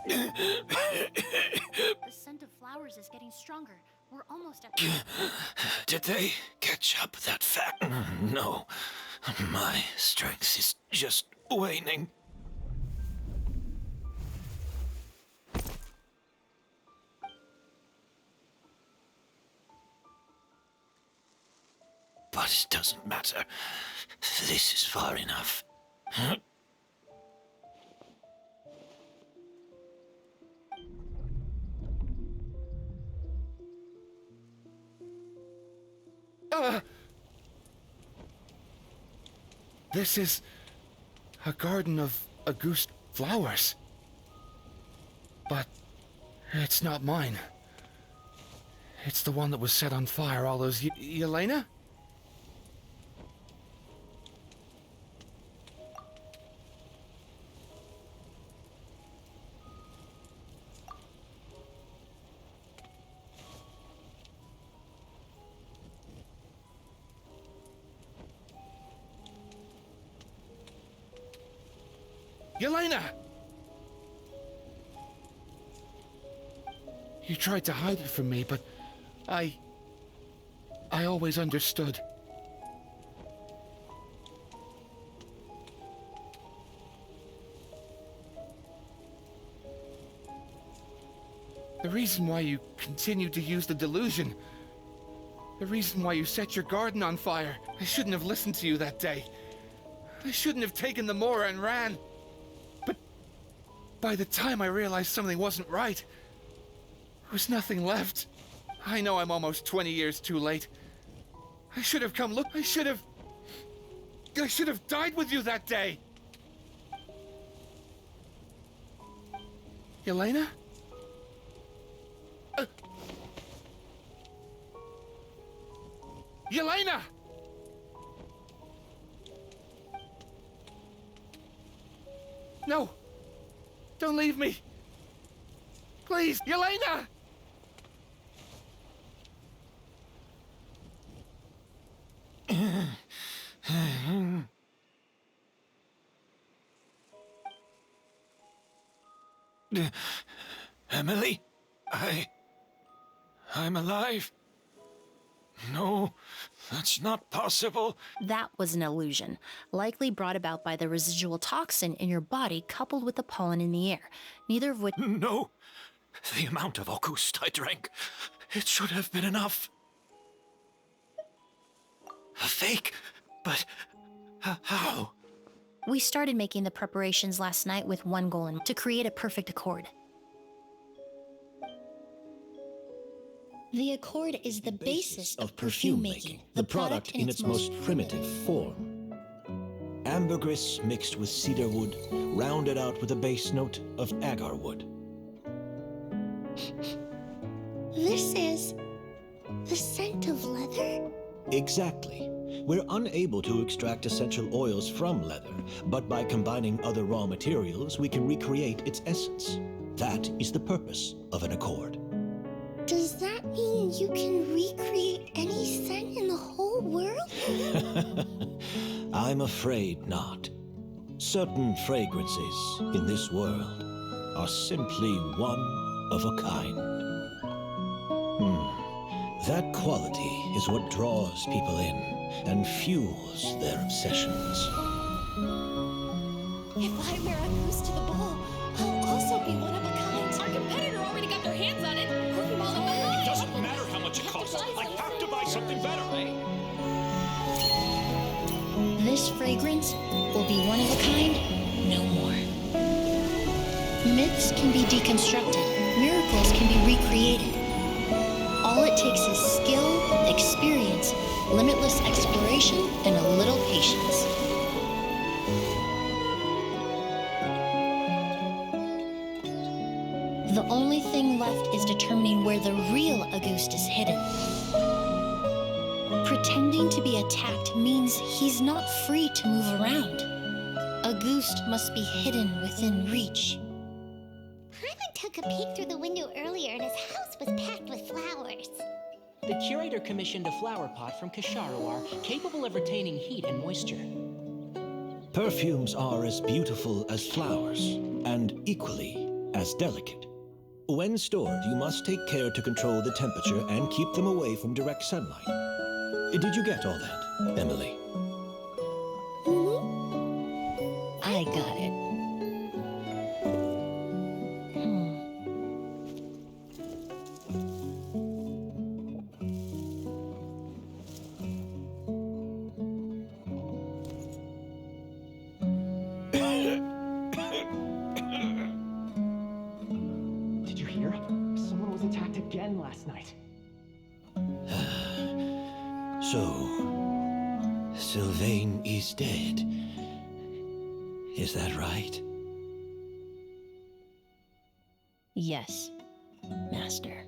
The scent of flowers is getting stronger. We're almost at the end. Did they catch up that fact? No. My strength is just waning. But it doesn't matter. This is far enough. This is a garden of Auguste flowers. But it's not mine. It's the one that was set on fire all those Yelena? Yelena! You tried to hide it from me, but I always understood. The reason why you continued to use the delusion, the reason why you set your garden on fire, I shouldn't have listened to you that day. I shouldn't have taken the Mora and ran. But by the time I realized something wasn't right, there was nothing left. I know I'm almost 20 years too late. I should have come look. I should have died with you that day. Yelena? Yelena! No! Don't leave me! Please, Yelena! Emily? I'm alive. No, that's not possible. That was an illusion, likely brought about by the residual toxin in your body coupled with the pollen in the air, neither of which— No! The amount of Auguste I drank, it should have been enough. A fake? But how? We started making the preparations last night with one goal to create a perfect accord. The accord is the basis of perfume making, the product in its most primitive form. Ambergris mixed with cedar wood, rounded out with a base note of agar wood. This is the scent of leather? Exactly. We're unable to extract essential oils from leather, but by combining other raw materials, we can recreate its essence. That is the purpose of an accord. Does that mean you can recreate any scent in the whole world? I'm afraid not. Certain fragrances in this world are simply one of a kind. That quality is what draws people in and fuels their obsessions. If I wear a goose to the ball, I'll also be one of a kind. Our competitor already got their hands on it. It doesn't matter how much it costs. I have to buy something better. This fragrance will be one of a kind, no more. Myths can be deconstructed. Miracles can be recreated. All it takes is skill, experience, limitless exploration, and a little patience. The only thing left is determining where the real Auguste is hidden. Pretending to be attacked means he's not free to move around. Auguste must be hidden within reach. Paimon took a peek through the window earlier and his house was packed with flowers. The curator commissioned a flower pot from Kasharuar, capable of retaining heat and moisture. Perfumes are as beautiful as flowers, and equally as delicate. When stored, you must take care to control the temperature and keep them away from direct sunlight. Did you get all that, Emily? I got it. Did you hear? Someone was attacked again last night. So, Sylvain is dead. Is that right? Yes, Master.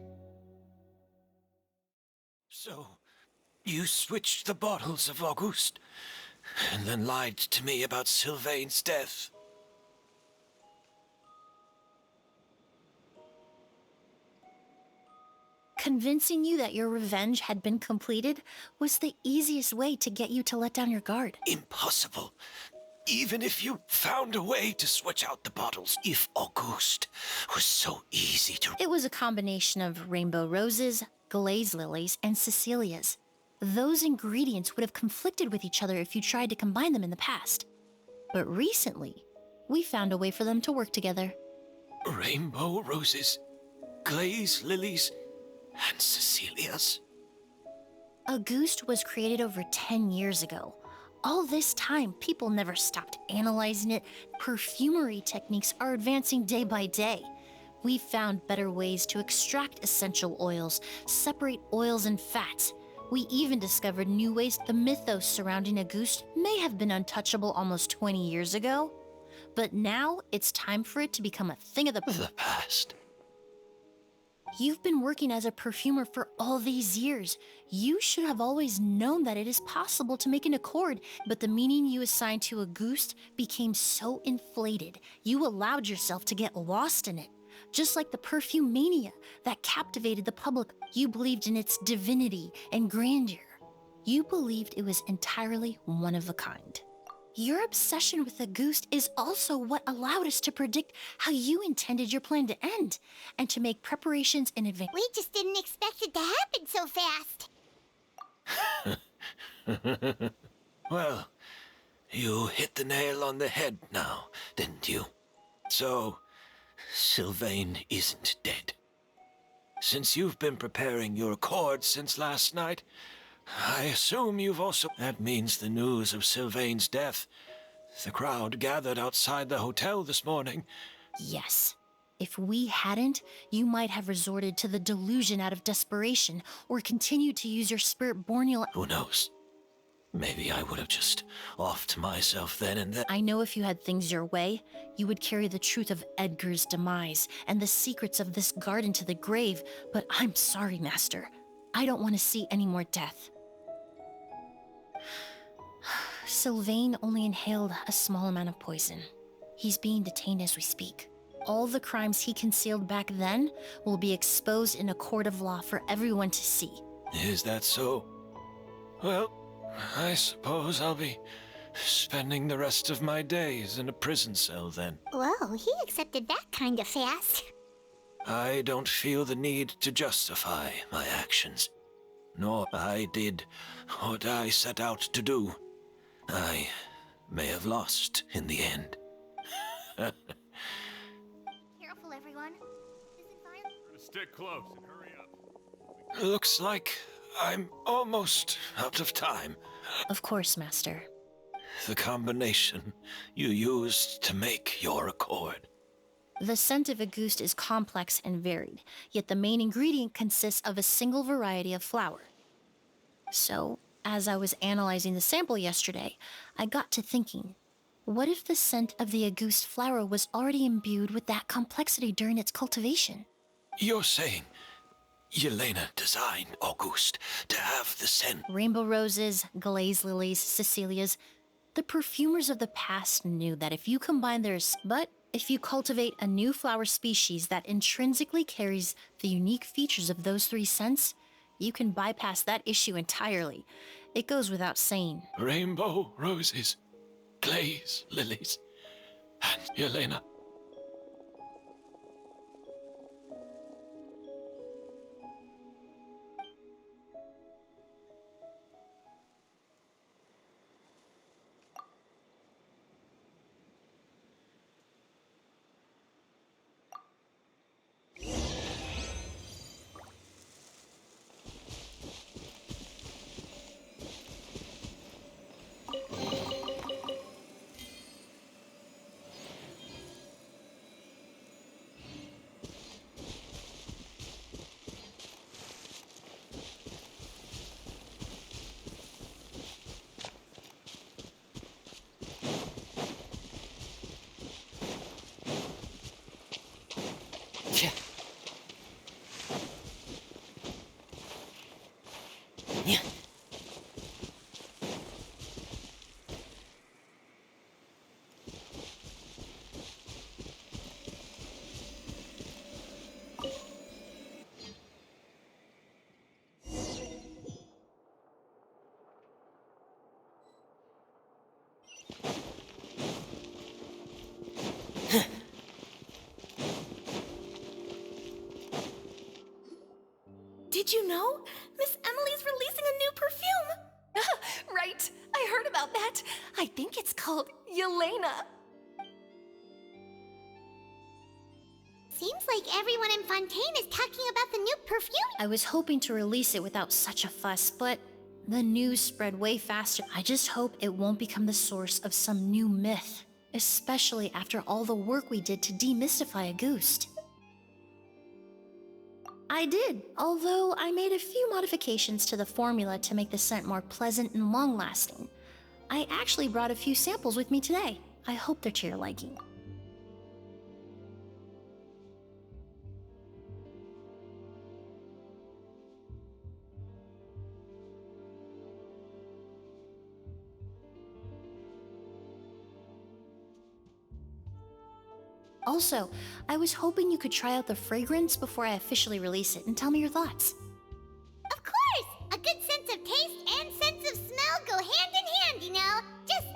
So, you switched the bottles of Auguste, and then lied to me about Sylvain's death. Convincing you that your revenge had been completed was the easiest way to get you to let down your guard. Impossible. Even if you found a way to switch out the bottles, if Auguste was so easy to... It was a combination of rainbow roses, glaze lilies, and Cecilias. Those ingredients would have conflicted with each other if you tried to combine them in the past. But recently, we found a way for them to work together. Rainbow roses, glaze lilies, and Cecilias? Auguste was created over 10 years ago. All this time, people never stopped analyzing it. Perfumery techniques are advancing day by day. We've found better ways to extract essential oils, separate oils and fats. We even discovered new ways. The mythos surrounding Auguste may have been untouchable almost 20 years ago, but now it's time for it to become a thing of the past. You've been working as a perfumer for all these years. You should have always known that it is possible to make an accord, but the meaning you assigned to Auguste became so inflated, you allowed yourself to get lost in it. Just like the perfume mania that captivated the public, you believed in its divinity and grandeur. You believed it was entirely one of a kind. Your obsession with Auguste is also what allowed us to predict how you intended your plan to end, and to make preparations in advance. We just didn't expect it to happen so fast. Well, you hit the nail on the head now, didn't you? So, Sylvain isn't dead. Since you've been preparing your accord since last night, I assume you've also... That means the news of Sylvain's death. The crowd gathered outside the hotel this morning. Yes. If we hadn't, you might have resorted to the delusion out of desperation, or continued to use your spirit borneal. Who knows? Maybe I would have just offed myself then and there. I know if you had things your way, you would carry the truth of Edgar's demise and the secrets of this garden to the grave, but I'm sorry, Master. I don't want to see any more death. Sylvain only inhaled a small amount of poison. He's being detained as we speak. All the crimes he concealed back then will be exposed in a court of law for everyone to see. Is that so? Well, I suppose I'll be spending the rest of my days in a prison cell then. Whoa, he accepted that kind of fast. I don't feel the need to justify my actions. Nor I did what I set out to do. I may have lost in the end. Careful, everyone. Stick close and hurry up. Looks like I'm almost out of time. Of course, Master. The combination you used to make your accord. The scent of Auguste is complex and varied, yet the main ingredient consists of a single variety of flower. So, as I was analyzing the sample yesterday, I got to thinking, what if the scent of the Auguste flower was already imbued with that complexity during its cultivation? You're saying Yelena designed Auguste to have the scent? Rainbow roses, glaze lilies, Cecilias. The perfumers of the past knew that if you combine but if you cultivate a new flower species that intrinsically carries the unique features of those three scents, you can bypass that issue entirely. It goes without saying. Rainbow roses, glaze lilies, and Yelena. Did you know? Miss Emily's releasing a new perfume! Right, I heard about that. I think it's called Yelena. Seems like everyone in Fontaine is talking about the new perfume. I was hoping to release it without such a fuss, but the news spread way faster. I just hope it won't become the source of some new myth, especially after all the work we did to demystify Auguste. I did, although I made a few modifications to the formula to make the scent more pleasant and long-lasting. I actually brought a few samples with me today. I hope they're to your liking. Also, I was hoping you could try out the fragrance before I officially release it and tell me your thoughts. Of course! A good sense of taste and sense of smell go hand in hand, you know? Just...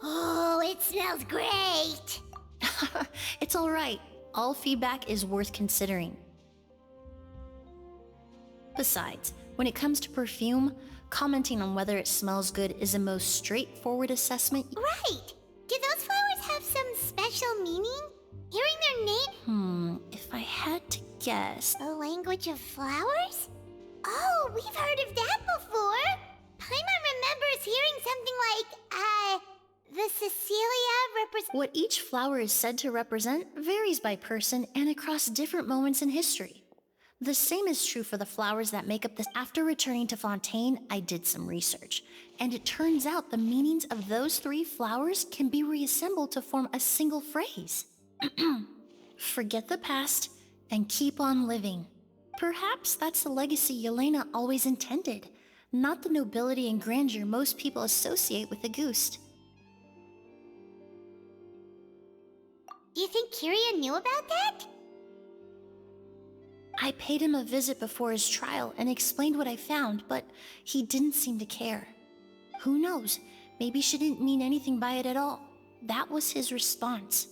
Oh, it smells great! It's alright. All feedback is worth considering. Besides, when it comes to perfume, commenting on whether it smells good is the most straightforward assessment. Right! Do those flowers have some special meaning? Hearing their name... If I had to guess... The language of flowers? Oh, we've heard of that before! Paimon remembers hearing something like, the Cecilia represents. What each flower is said to represent varies by person and across different moments in history. The same is true for the flowers that make up this. After returning to Fontaine, I did some research, and it turns out the meanings of those 3 flowers can be reassembled to form a single phrase. Forget the past and keep on living. Perhaps that's the legacy Yelena always intended, not the nobility and grandeur most people associate with a Gust. Do you think Kiria knew about that? I paid him a visit before his trial and explained what I found, but he didn't seem to care. Who knows? Maybe she didn't mean anything by it at all. That was his response.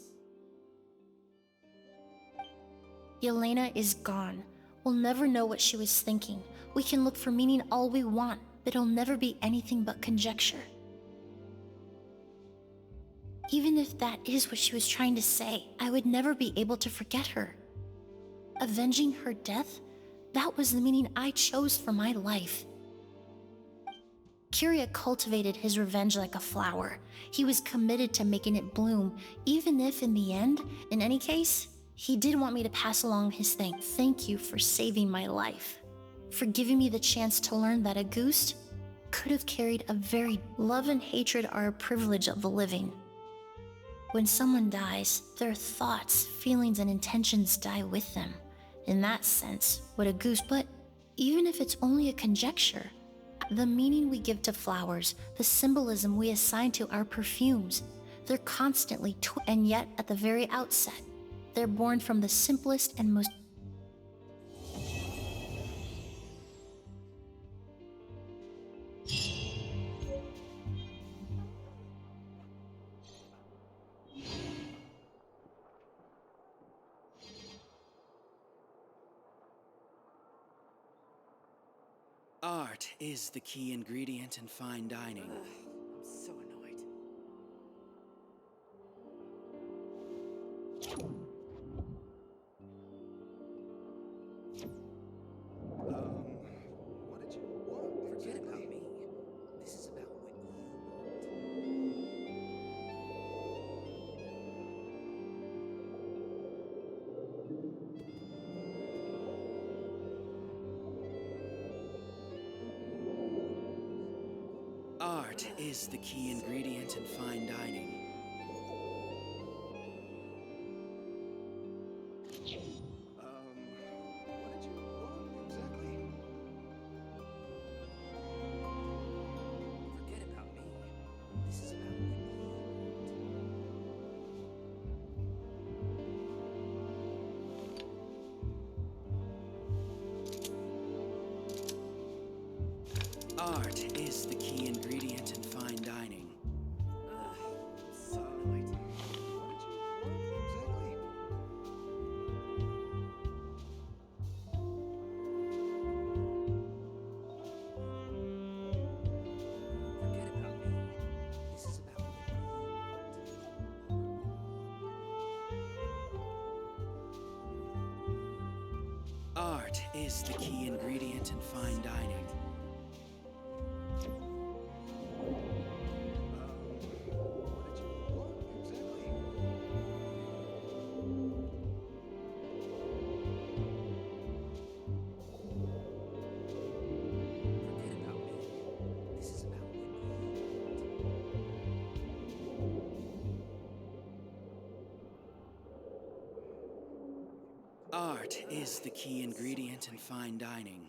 Yelena is gone. We'll never know what she was thinking. We can look for meaning all we want, but it'll never be anything but conjecture. Even if that is what she was trying to say, I would never be able to forget her. Avenging her death? That was the meaning I chose for my life. Kiria cultivated his revenge like a flower. He was committed to making it bloom, even if in the end, in any case, he did want me to pass along his thanks. Thank you for saving my life. For giving me the chance to learn that a Gust could have carried a very... Love and hatred are a privilege of the living. When someone dies, their thoughts, feelings, and intentions die with them. In that sense, what a Gust, but even if it's only a conjecture, the meaning we give to flowers, the symbolism we assign to our perfumes, they're constantly, and yet at the very outset, they're born from the simplest and most... Art is the key ingredient in fine dining. I'm so annoyed. What did you want? Forget about me. This is about what you want. Art is the key ingredient in fine dining. What did you want exactly? Forget about me. This is about what you want. Art is the key ingredient in fine dining. I'm so annoyed. Forget about me. This is about what you want. Art is the key ingredient in fine dining. Forget about me. This is about what you want. Art is the key ingredient in fine dining.